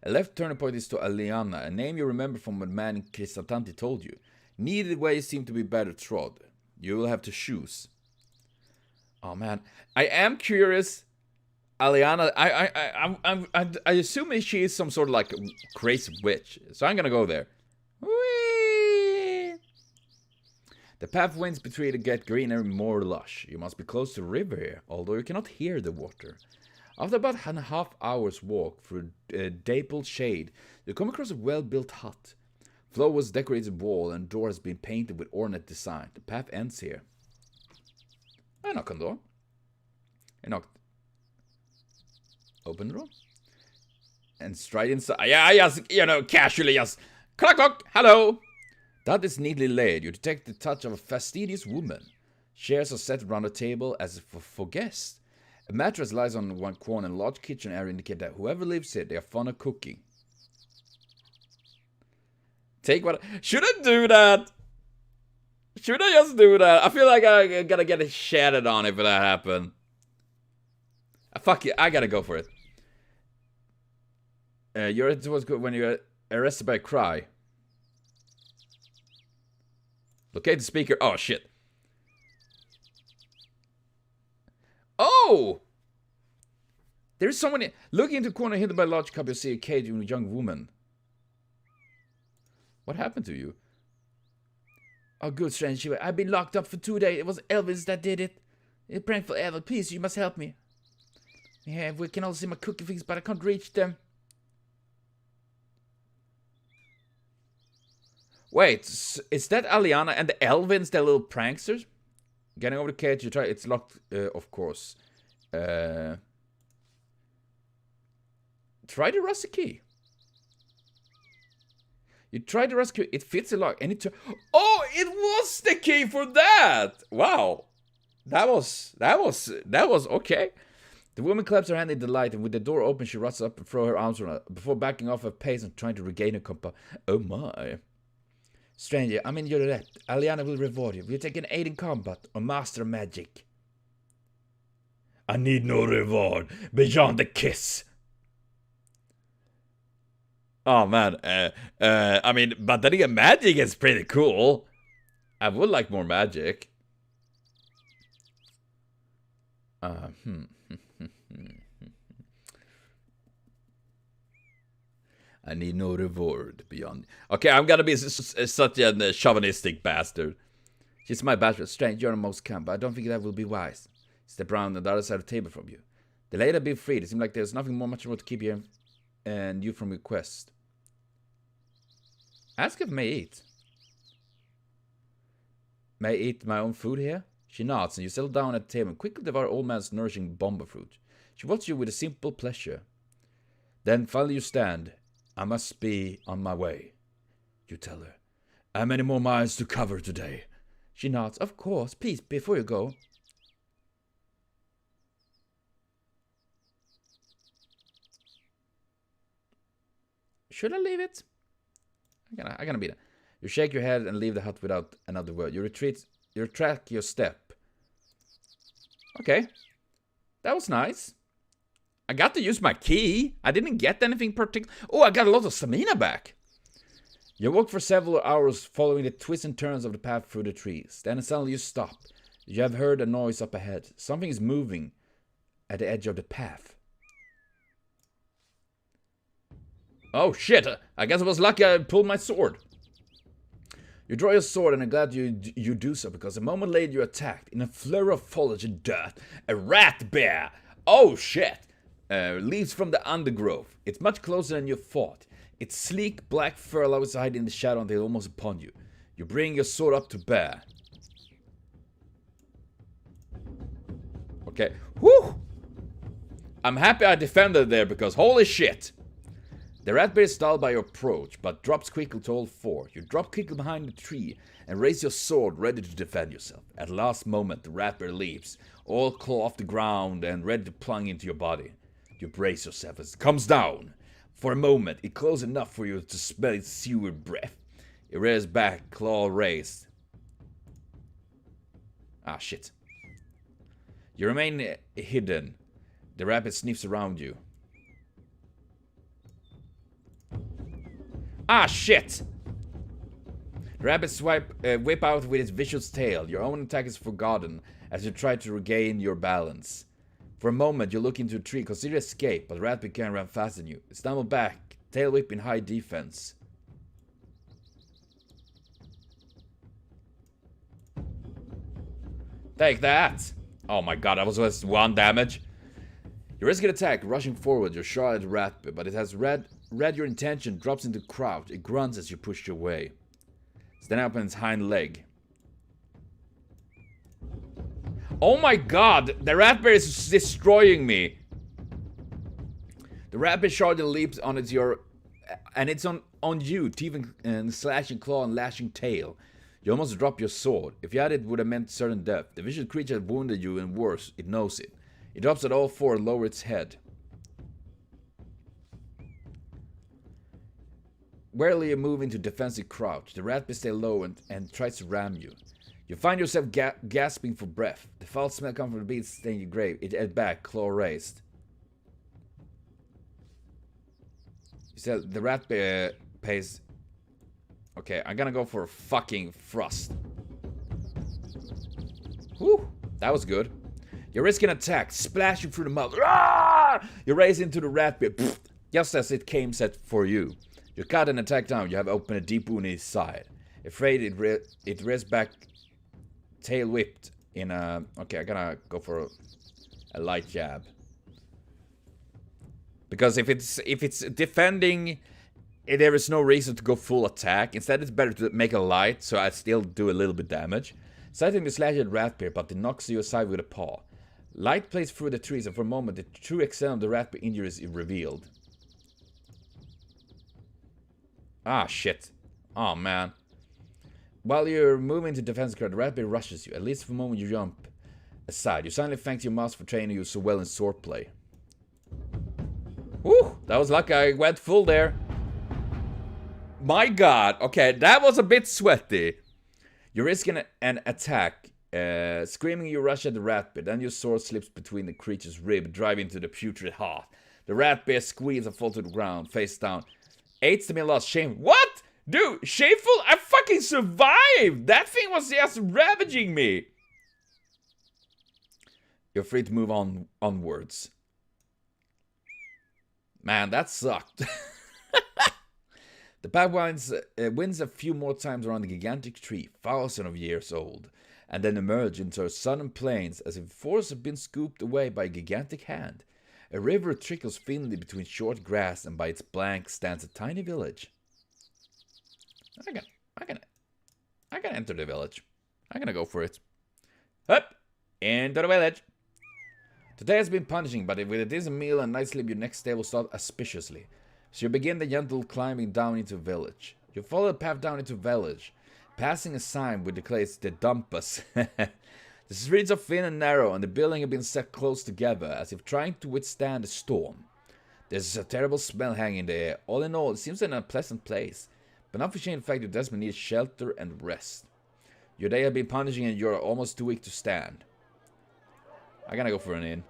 A left turning point is to Aliana, a name you remember from what man in Crisatanti told you. Neither way seem to be better trod. You will have to choose. Oh man, I am curious. Aliana, I assume she is some sort of like crazy witch, so I'm gonna go there. Whee! The path winds between to get greener and more lush. You must be close to the river here, although you cannot hear the water. After about a half hour's walk through dappled shade, you come across a well-built hut. Floor was decorated wall and door has been painted with ornate design. The path ends here. I knock on the door. I knocked. Open the door. And straight inside. Yeah, yes, you know, casually, yes. Clock, clock, hello. That is neatly laid. You detect the touch of a fastidious woman. Chairs are set around the table as if for guests. A mattress lies on one corner and a large kitchen area indicate that whoever lives here, they are fond of cooking. Take what... Should I do that? Should I just do that? I feel like I gotta get shattered on if that happen. Fuck it, I gotta go for it. It was good when you're arrested by a cry. Locate the speaker. Oh, shit. Oh! There's someone in... Looking into the corner, hidden by a large cup, you see a cage with a young woman. What happened to you? Oh, good strange. I've been locked up for 2 days. It was Elvis that did it. It's praying for Elvis. Please, you must help me. Yeah, we can all see my cooking things, but I can't reach them. Wait, is that Aliana and the Elvins, their little pranksters? Getting over the cage, you try. It's locked, of course. Try the rusty key. You try the rusty key. It fits the lock. And it. Oh, it was the key for that. Wow. That was okay. The woman claps her hand in delight, and with the door open, she rushes up and throws her arms around her before backing off at pace and trying to regain her composure. Oh my. Stranger, I'm in your debt. Aliana will reward you. Will you take an aid in combat or master magic? I need no reward beyond the kiss. Oh man, I mean, but then again, magic is pretty cool. I would like more magic. I need no reward beyond. Okay, I'm gonna be such a chauvinistic bastard. She's my bachelor. Strange, you're the most kind, but I don't think that will be wise. Step around on the other side of the table from you. The lady be freed. It seems like there's nothing much more to keep you and you from your quest. Ask if may eat. May I eat my own food here? She nods, and you settle down at the table and quickly devour old man's nourishing bomba fruit. She watches you with a simple pleasure. Then finally you stand. I must be on my way. You tell her. I have many more miles to cover today. She nods. Of course. Please, before you go. Should I leave it? I'm gonna be there. You shake your head and leave the hut without another word. You retract your step. Okay. That was nice. I got to use my key. I didn't get anything particular. Oh, I got a lot of stamina back. You walk for several hours following the twists and turns of the path through the trees. Then suddenly you stop. You have heard a noise up ahead. Something is moving at the edge of the path. Oh shit, I guess I was lucky I pulled my sword. You draw your sword and I'm glad you do so because a moment later you're attacked. In a flurry of foliage and dirt, a rat bear, oh shit, leaves from the undergrowth. It's much closer than you thought. Its sleek black fur allows it to hide in the shadow until it's almost upon you. You bring your sword up to bear. Okay, whew! I'm happy I defended there because holy shit! The rat bear is stalled by your approach, but drops quickly to all four. You drop quickly behind the tree and raise your sword, ready to defend yourself. At the last moment, the rat bear leaps, all claw off the ground and ready to plunge into your body. You brace yourself as it comes down. For a moment, it close enough for you to smell its sewer breath. It rears back, claw raised. Ah, shit. You remain hidden. The rabbit sniffs around you. Ah, shit! The rabbit whip out with its vicious tail. Your own attack is forgotten as you try to regain your balance. For a moment, you look into a tree, consider escape, but the rabbit can run faster than you. You stumble back, tail whip in high defense. Take that! Oh my god, that was just 1 damage. You risk an attack, rushing forward, your shot at the rat, but it has read your intention, drops into crouch. It grunts as you push your way. Stand up on its hind leg. Oh my god! The rat bear is destroying me! The rat bear charges and leaps on its on you, teeth and slashing claw and lashing tail. You almost drop your sword. If you had it would have meant certain death. The vicious creature had wounded you and worse, it knows it. It drops at all four and lowers its head. Warily you move into defensive crouch. The rat bear stays low and tries to ram you. You find yourself gasping for breath. The foul smell comes from the beast staining your grave. It heads back, claw raised. You said the rat bear pays. Okay, I'm gonna go for a fucking thrust. Whew, that was good. You risk an attack, splashing through the mud. Ah! You race into the rat bear, just as it came set for you. You cut an attack down. You have opened a deep wound in his side. Afraid it rears back, tail whipped in a. Okay, I'm gonna go for a light jab. Because if it's defending, there is no reason to go full attack. Instead, it's better to make a light, so I still do a little bit damage. Sighting the slash at rat bear, but it knocks you aside with a paw. Light plays through the trees, and for a moment, the true extent of the rat bear injury is revealed. Ah, shit. Oh, man. While you're moving to defense card, the rat bear rushes you. At least for a moment, you jump. Aside, you silently thank your master for training you so well in swordplay. Whew, that was lucky I went full there. My god, okay, that was a bit sweaty. You're risking an attack. Screaming, you rush at the rat bear. Then your sword slips between the creature's rib, driving into the putrid heart. The rat bear squeals and falls to the ground, face down. 8's the lost. Shame. What? Dude, shameful? I fucking survived! That thing was just ravaging me! You're free to move onwards. Man, that sucked. The path wins a few more times around the gigantic tree, thousands of years old, and then emerge into southern plains as if forests have been scooped away by a gigantic hand. A river trickles thinly between short grass, and by its bank stands a tiny village. I can enter the village. I'm gonna go for it. Up! Into the village! Today has been punishing, but with a decent meal and night sleep, your next day will start auspiciously. So you begin the gentle climbing down into the village. You follow the path down into the village, passing a sign which declares the Dumpus. The streets are thin and narrow, and the buildings have been set close together, as if trying to withstand a storm. There's a terrible smell hanging in the air. All in all, it seems an unpleasant place, but not for shame the fact you desperately need shelter and rest. Your day has been punishing, and you're almost too weak to stand. I'm gonna go for an inn.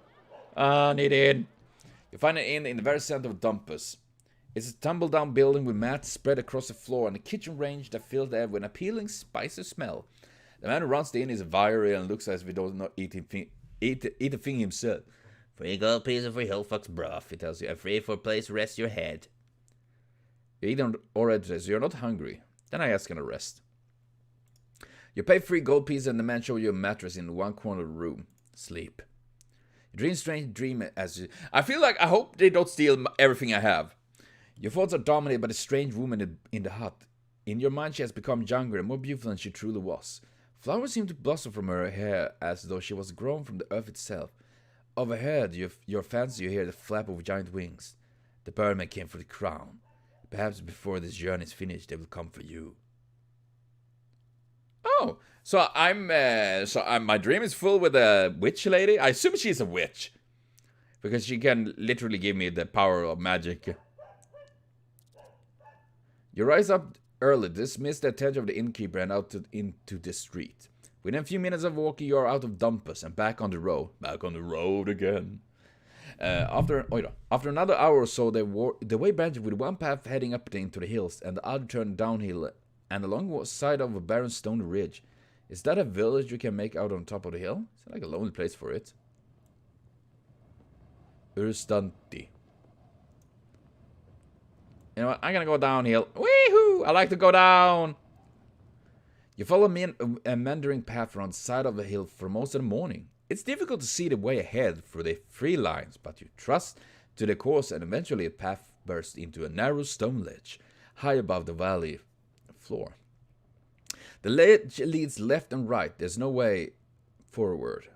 Need in. You find an inn in the very center of Dumpus. It's a tumble-down building with mats spread across the floor and a kitchen range that fills the air with an appealing, spicy smell. The man who runs the inn is wiry and looks as if he does not eat a thing himself. Free gold piece of free hillfox broth, he tells you, and free for a place to rest your head. You eat already, so you're not hungry. Then I ask him to rest. You pay 3 gold pieces and the man shows you a mattress in one corner of the room. Sleep. You dream strange dream as you... I feel like I hope they don't steal everything I have. Your thoughts are dominated by the strange woman in the hut. In your mind she has become younger and more beautiful than she truly was. Flowers seem to blossom from her hair as though she was grown from the earth itself. Overhead, your fancy you hear the flap of giant wings. The birdman came for the crown. Perhaps before this journey is finished, they will come for you. Oh, so my dream is full with a witch lady. I assume she's a witch, because she can literally give me the power of magic. You rise up early, dismiss the attention of the innkeeper, and out into the street. Within a few minutes of walking, you are out of Dumpus and back on the road. Back on the road again. After another hour or so, the way branched with one path heading up into the hills and the other turned downhill and along the side of a barren stone ridge. Is that a village you can make out on top of the hill? It's like a lonely place for it. Urstanti. You know what? I'm gonna go downhill. Wee-hoo! I like to go down! You follow a meandering path around the side of the hill for most of the morning. It's difficult to see the way ahead through the tree lines, but you trust to the course, and eventually a path bursts into a narrow stone ledge high above the valley floor. The ledge leads left and right. There's no way forward.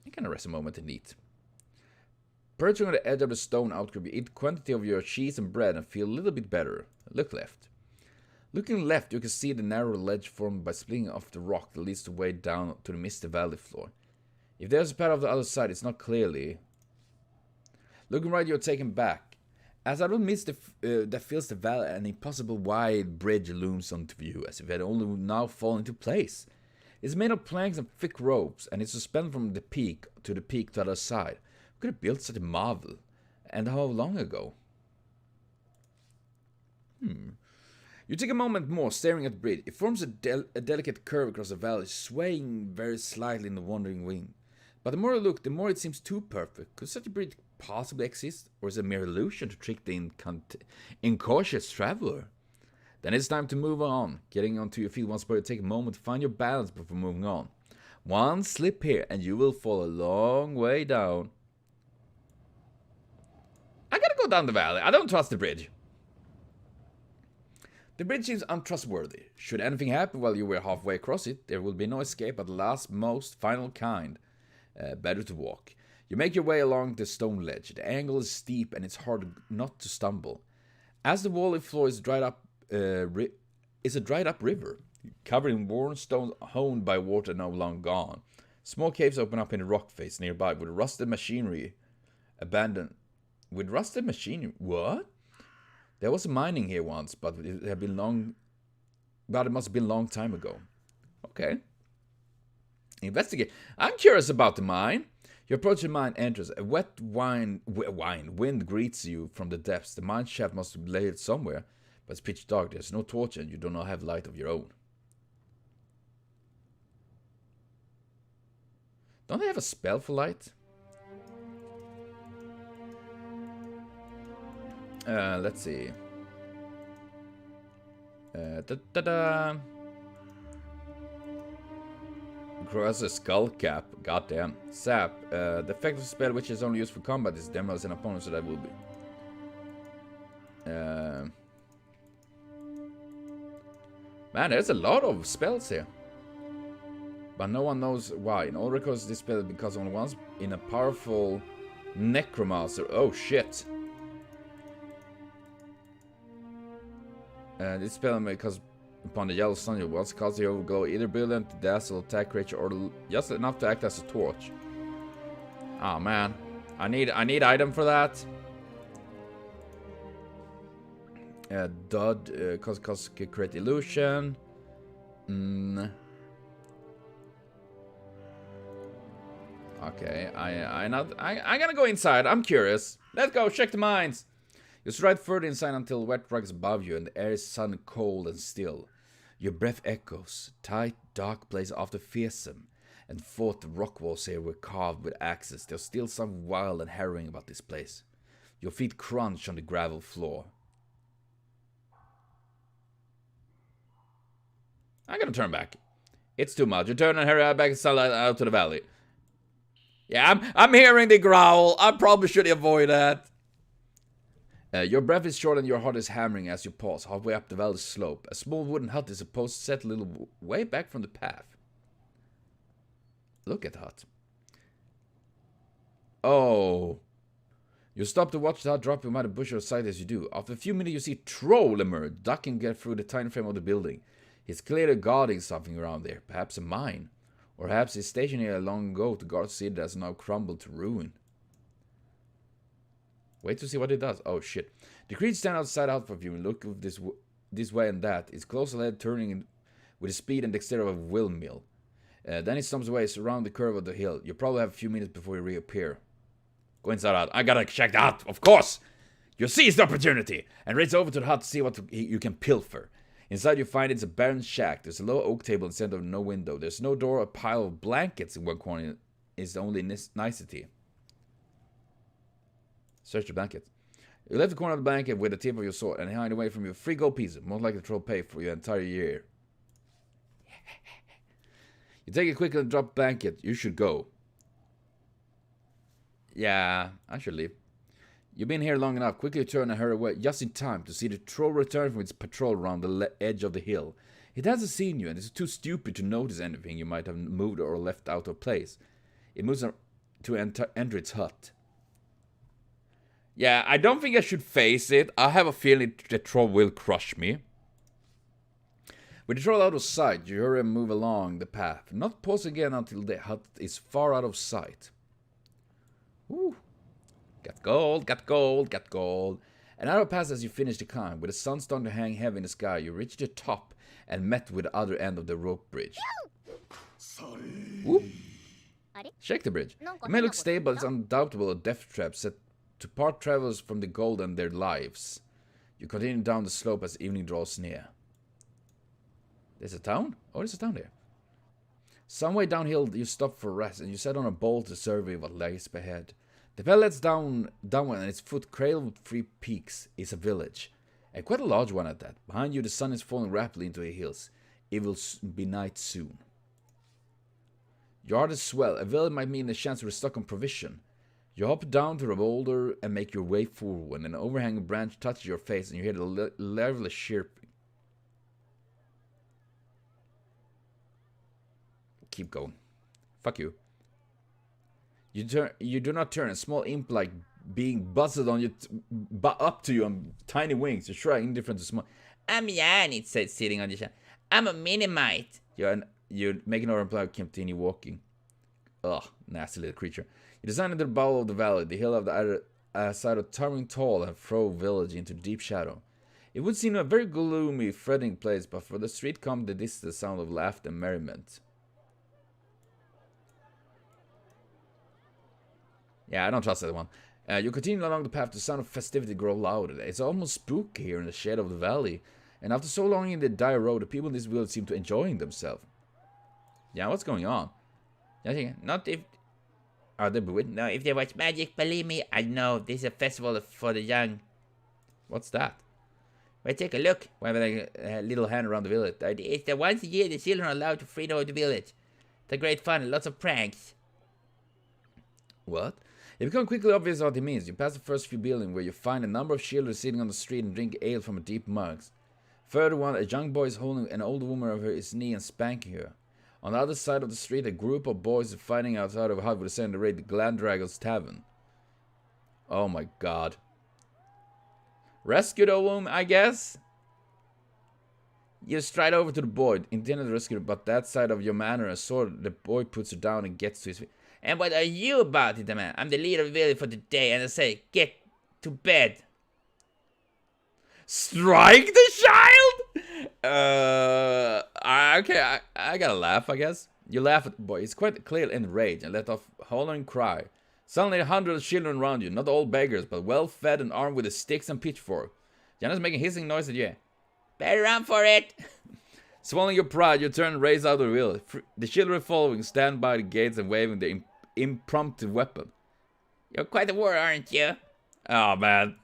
You can rest a moment and eat. Perching on the edge of the stone outcrop, you eat quantity of your cheese and bread and feel a little bit better. Look left. Looking left, you can see the narrow ledge formed by splitting off the rock that leads the way down to the misty valley floor. If there's a path on the other side, it's not clearly. Looking right, you're taken back. As out of the mist that fills the valley, an impossible wide bridge looms onto view, as if it had only now fallen into place. It's made of planks and thick ropes, and it's suspended from the peak to the other side. Who could have built such a marvel? And how long ago? You take a moment more, staring at the bridge. It forms a delicate curve across the valley, swaying very slightly in the wandering wind. But the more I look, the more it seems too perfect. Could such a bridge possibly exist? Or is it a mere illusion to trick the incautious traveler? Then it's time to move on. Getting onto your feet once more, you take a moment to find your balance before moving on. One slip here, and you will fall a long way down. I gotta go down the valley. I don't trust the bridge. The bridge seems untrustworthy. Should anything happen while you were halfway across it, there will be no escape at the last, most final kind. Better to walk. You make your way along the stone ledge. The angle is steep and it's hard not to stumble. As the valley floor is a dried up river. Covered in worn stones honed by water now long gone. Small caves open up in the rock face nearby with rusted machinery abandoned. With rusted machinery? What? There was mining here once, but it had been long. But it must have been a long time ago. Okay. Investigate. I'm curious about the mine. You approach the mine entrance. A wet wind greets you from the depths. The mine shaft must be laid somewhere, but it's pitch dark. There's no torch and you do not have light of your own. Don't they have a spell for light? Let's see. Grows a skull cap. Goddamn. Sap. The effect of the spell, which is only used for combat, is demoralize an opponent, so that will be. Man, there's a lot of spells here. But no one knows why. In all records, this spell because only once in a powerful necromancer. Oh shit. This spell because upon the yellow sun, you once cause the overglow either brilliant to dazzle, attack creature, or just enough to act as a torch. Oh man, I need item for that. Dud cause create illusion. Okay, I'm gonna go inside. I'm curious. Let's go check the mines. You stride further inside until wet rocks above you and the air is suddenly cold and still. Your breath echoes. Tight, dark place after fearsome and thought the rock walls here were carved with axes. There's still something wild and harrowing about this place. Your feet crunch on the gravel floor. I'm gonna turn back. It's too much. You turn and hurry back and out to the valley. Yeah, I'm hearing the growl. I probably should avoid that. Your breath is short and your heart is hammering as you pause halfway up the valley slope. A small wooden hut is supposed to set a little way back from the path. Look at the hut. Oh. You stop to watch the hut dropping by the bush or side as you do. After a few minutes you see a troll emerge, ducking get through the tiny frame of the building. He's clearly guarding something around there, perhaps a mine. Or perhaps he's stationed here long ago to guard a city that has now crumbled to ruin. Wait to see what it does. Oh shit. The creature stands outside out for you and look this way and that. Its close head turning with the speed and dexterity of a windmill. Then it stumbles away around the curve of the hill. You probably have a few minutes before you reappear. Go inside out. I gotta check the hut, of course! You seize the opportunity and race over to the hut to see what you can pilfer. Inside you find it's a barren shack. There's a low oak table in the center of no window. There's no door. A pile of blankets in one corner is the only nicety. Search the blanket. You left the corner of the blanket with the tip of your sword and hide away from you 3 gold pieces, most likely the troll pay for your entire year. You take it quickly and drop the blanket. You should go. Yeah, I should leave. You've been here long enough. Quickly turn and hurry away just in time to see the troll return from its patrol around the edge of the hill. It hasn't seen you and is too stupid to notice anything you might have moved or left out of place. It moves to enter its hut. Yeah, I don't think I should face it. I have a feeling the troll will crush me. With the troll out of sight, you hurry and move along the path, not pause again until the hut is far out of sight. Woo. Got gold, got gold, got gold. An hour passes as you finish the climb. With the sun starting to hang heavy in the sky, you reach the top and met with the other end of the rope bridge. Woo. Check the bridge. It may look stable, but it's undoubtable a death trap set to part travelers from the gold and their lives. You continue down the slope as evening draws near. There's a town? Oh, there's a town there. Some way downhill, you stop for rest, and you set on a bolt to survey what lies ahead. The path leads downward, and its foot cradled with 3 peaks is a village, and quite a large one at that. Behind you, the sun is falling rapidly into the hills. It will be night soon. Your heart is swell. A village might mean a chance to restock on provision. You hop down to the boulder and make your way forward when an overhanging branch touches your face and you hear the lively chirping. Keep going. Fuck you. You do not turn. A small imp like being buzzed on you, up to you on tiny wings. You shrug indifferent to small. I'm Jan, it said, sitting on the shelf. I'm a mini-mite. You're making our employer continue walking. Ugh, nasty little creature. You descend into the bowl of the valley. The hill of the other side of towering tall and fro village into deep shadow. It would seem a very gloomy, fretting place, but for the street comes the distant sound of laughter and merriment. Yeah, I don't trust that one. You continue along the path, the sound of festivity grows louder. It's almost spooky here in the shade of the valley. And after so long in the dire road, the people in this village seem to enjoying themselves. Yeah, what's going on? Nothing. Not if... Are they bewitched? No, if there was magic, believe me, I know. This is a festival for the young. What's that? Well, take a look. Waving a little hand around the village. It's the once a year the children are allowed to freedom of the village. It's a great fun, lots of pranks. What? It becomes quickly obvious what it means. You pass the first few buildings where you find a number of children sitting on the street and drink ale from a deep mugs. Further on, a young boy is holding an old woman over his knee and spanking her. On the other side of the street, a group of boys are fighting outside of a hut with a send to raid the Glandraggles Tavern. Oh my god. Rescue the woman, I guess? You stride over to the boy, intended to rescue her, but that side of your manner a sword, the boy puts her down and gets to his feet. And what are you about it, man? I'm the leader of the village for the day, and I say, get to bed. Strike the child? Okay, I gotta laugh, I guess. You laugh at the boy. He's quite clearly enraged and let off a hollering cry. Suddenly 100 children around you, not all beggars, but well fed and armed with sticks and pitchfork. Janna's making hissing noise at you. Better run for it. Swallowing your pride, you turn and race out of the village. The children following stand by the gates and waving their impromptu weapon. You're quite a warrior, aren't you? Oh, man.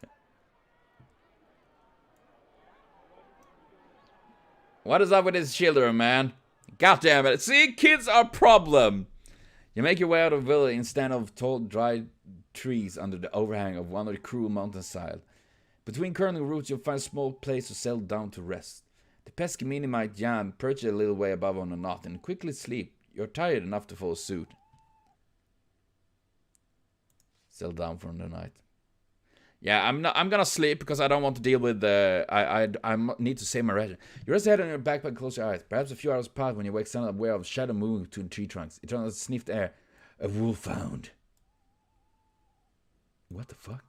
What is up with these children, man? God damn it. See, kids are a problem. You make your way out of the village and stand of tall, dry trees under the overhang of one of the cruel mountainside. Between curling roots, you'll find a small place to settle down to rest. The pesky mini-mite Jan perches a little way above on a knot and quickly sleep. You're tired enough to follow suit. Settle down for the night. Yeah, I'm gonna sleep because I don't want to deal with I need to save my ration. You rest your head on your backpack and close your eyes. Perhaps a few hours pass when you wake suddenly aware of a shadow moving to the tree trunks. It turns out to sniff the air. A wolfhound. What the fuck?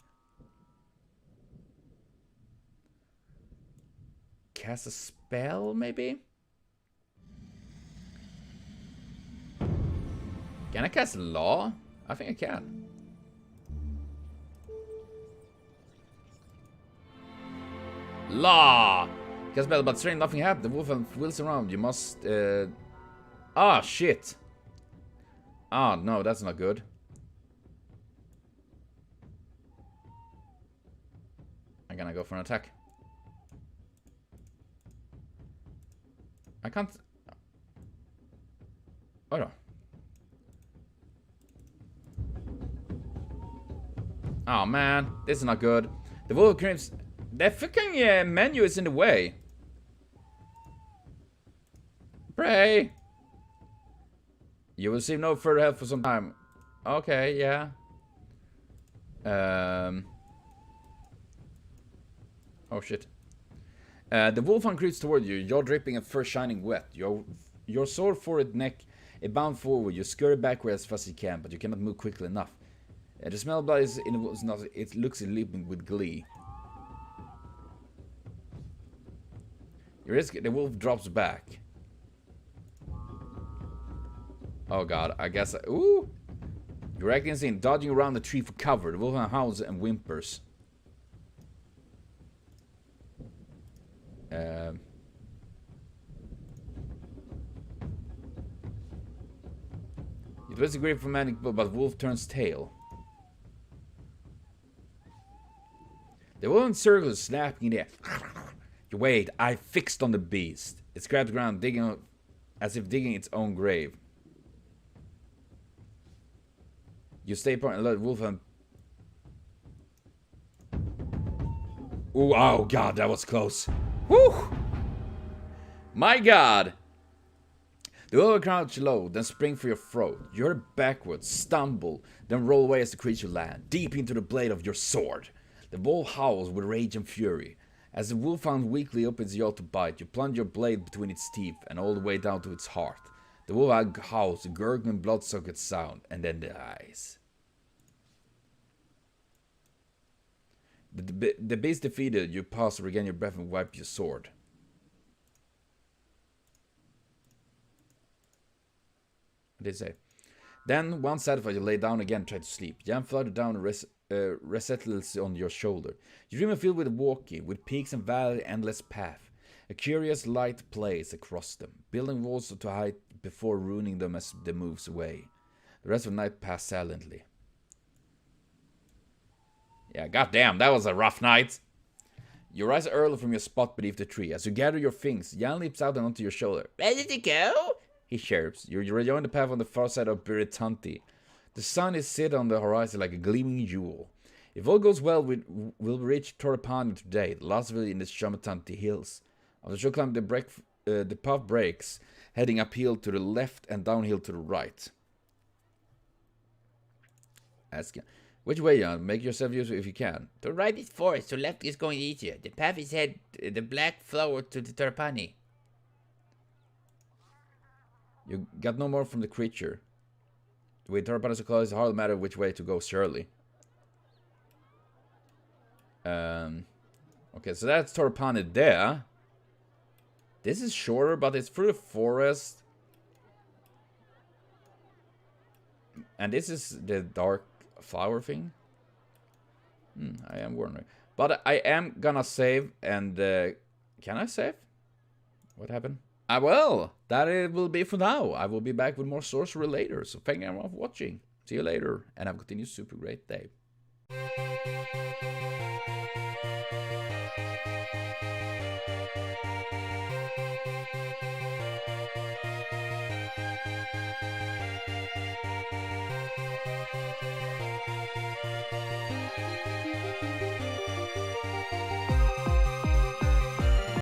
Cast a spell, maybe? Can I cast law? I think I can. Law! Cast spell, but strange, nothing happened. The wolf wheels around. You must, Ah, shit. Ah, no, that's not good. I'm gonna go for an attack. I can't... Oh no. Oh man, this is not good. The wolf creeps... The fucking menu is in the way. Pray. You will receive no further help for some time. Okay, yeah. Oh shit. The wolfhound creeps toward you, jaw dripping and fur shining wet. Your sword forward neck is bound forward. You scurry backward as fast as you can, but you cannot move quickly enough. The smell of blood is in the not. It looks leaping with glee. You risk it. The wolf drops back. Oh god, I guess. Ooh! You're acting insane, dodging around the tree for cover. The wolfhound howls and whimpers. It was a great romantic, but wolf turns tail. The wolf circles, snapping in the air. You wait, I fixed on the beast. It grabs the ground, digging as if digging its own grave. You stay apart and let the wolf. Ooh, oh god, that was close. Whew! My god! The wolf crouch low, then spring for your throat. You hurl backwards, stumble, then roll away as the creature lands, deep into the blade of your sword. The wolf howls with rage and fury. As the wolfhound weakly opens its jaw to bite, you plunge your blade between its teeth and all the way down to its heart. The wolfhound howls a gurgling blood-soaked sound and then dies. The beast defeated, you pause to regain your breath and wipe your sword. What did it say? Then, once satisfied, you lay down again and try to sleep. Jam flutters down and resettles on your shoulder. You dream of field with walking, with peaks and valleys, endless path. A curious light plays across them, building walls to height before ruining them as they moves away. The rest of the night passed silently. Yeah, goddamn, that was a rough night. You rise early from your spot beneath the tree. As you gather your things, Jan leaps out and onto your shoulder. Ready to go? He chirps. You rejoin the path on the far side of Biritanti. The sun is set on the horizon like a gleaming jewel. If all goes well, we'll reach Torrepani today, the last village in the Shamatanti hills. After you climb, the path breaks, heading uphill to the left and downhill to the right. Ask him. Which way, Jan? Make yourself useful if you can. To right is forest, to left is going easier. The path is head the black flower to the Torrepani. You got no more from the creature. With Torrepani so close, it's hardly matter which way to go, surely. Okay, so that's Torrepani there. This is shorter, but it's through the forest. And this is the dark flower thing. I am wondering. But I am gonna save and... can I save? What happened? Well, that it will be for now. I will be back with more sorcery later. So thank you everyone for watching. See you later. And have a continued super great day.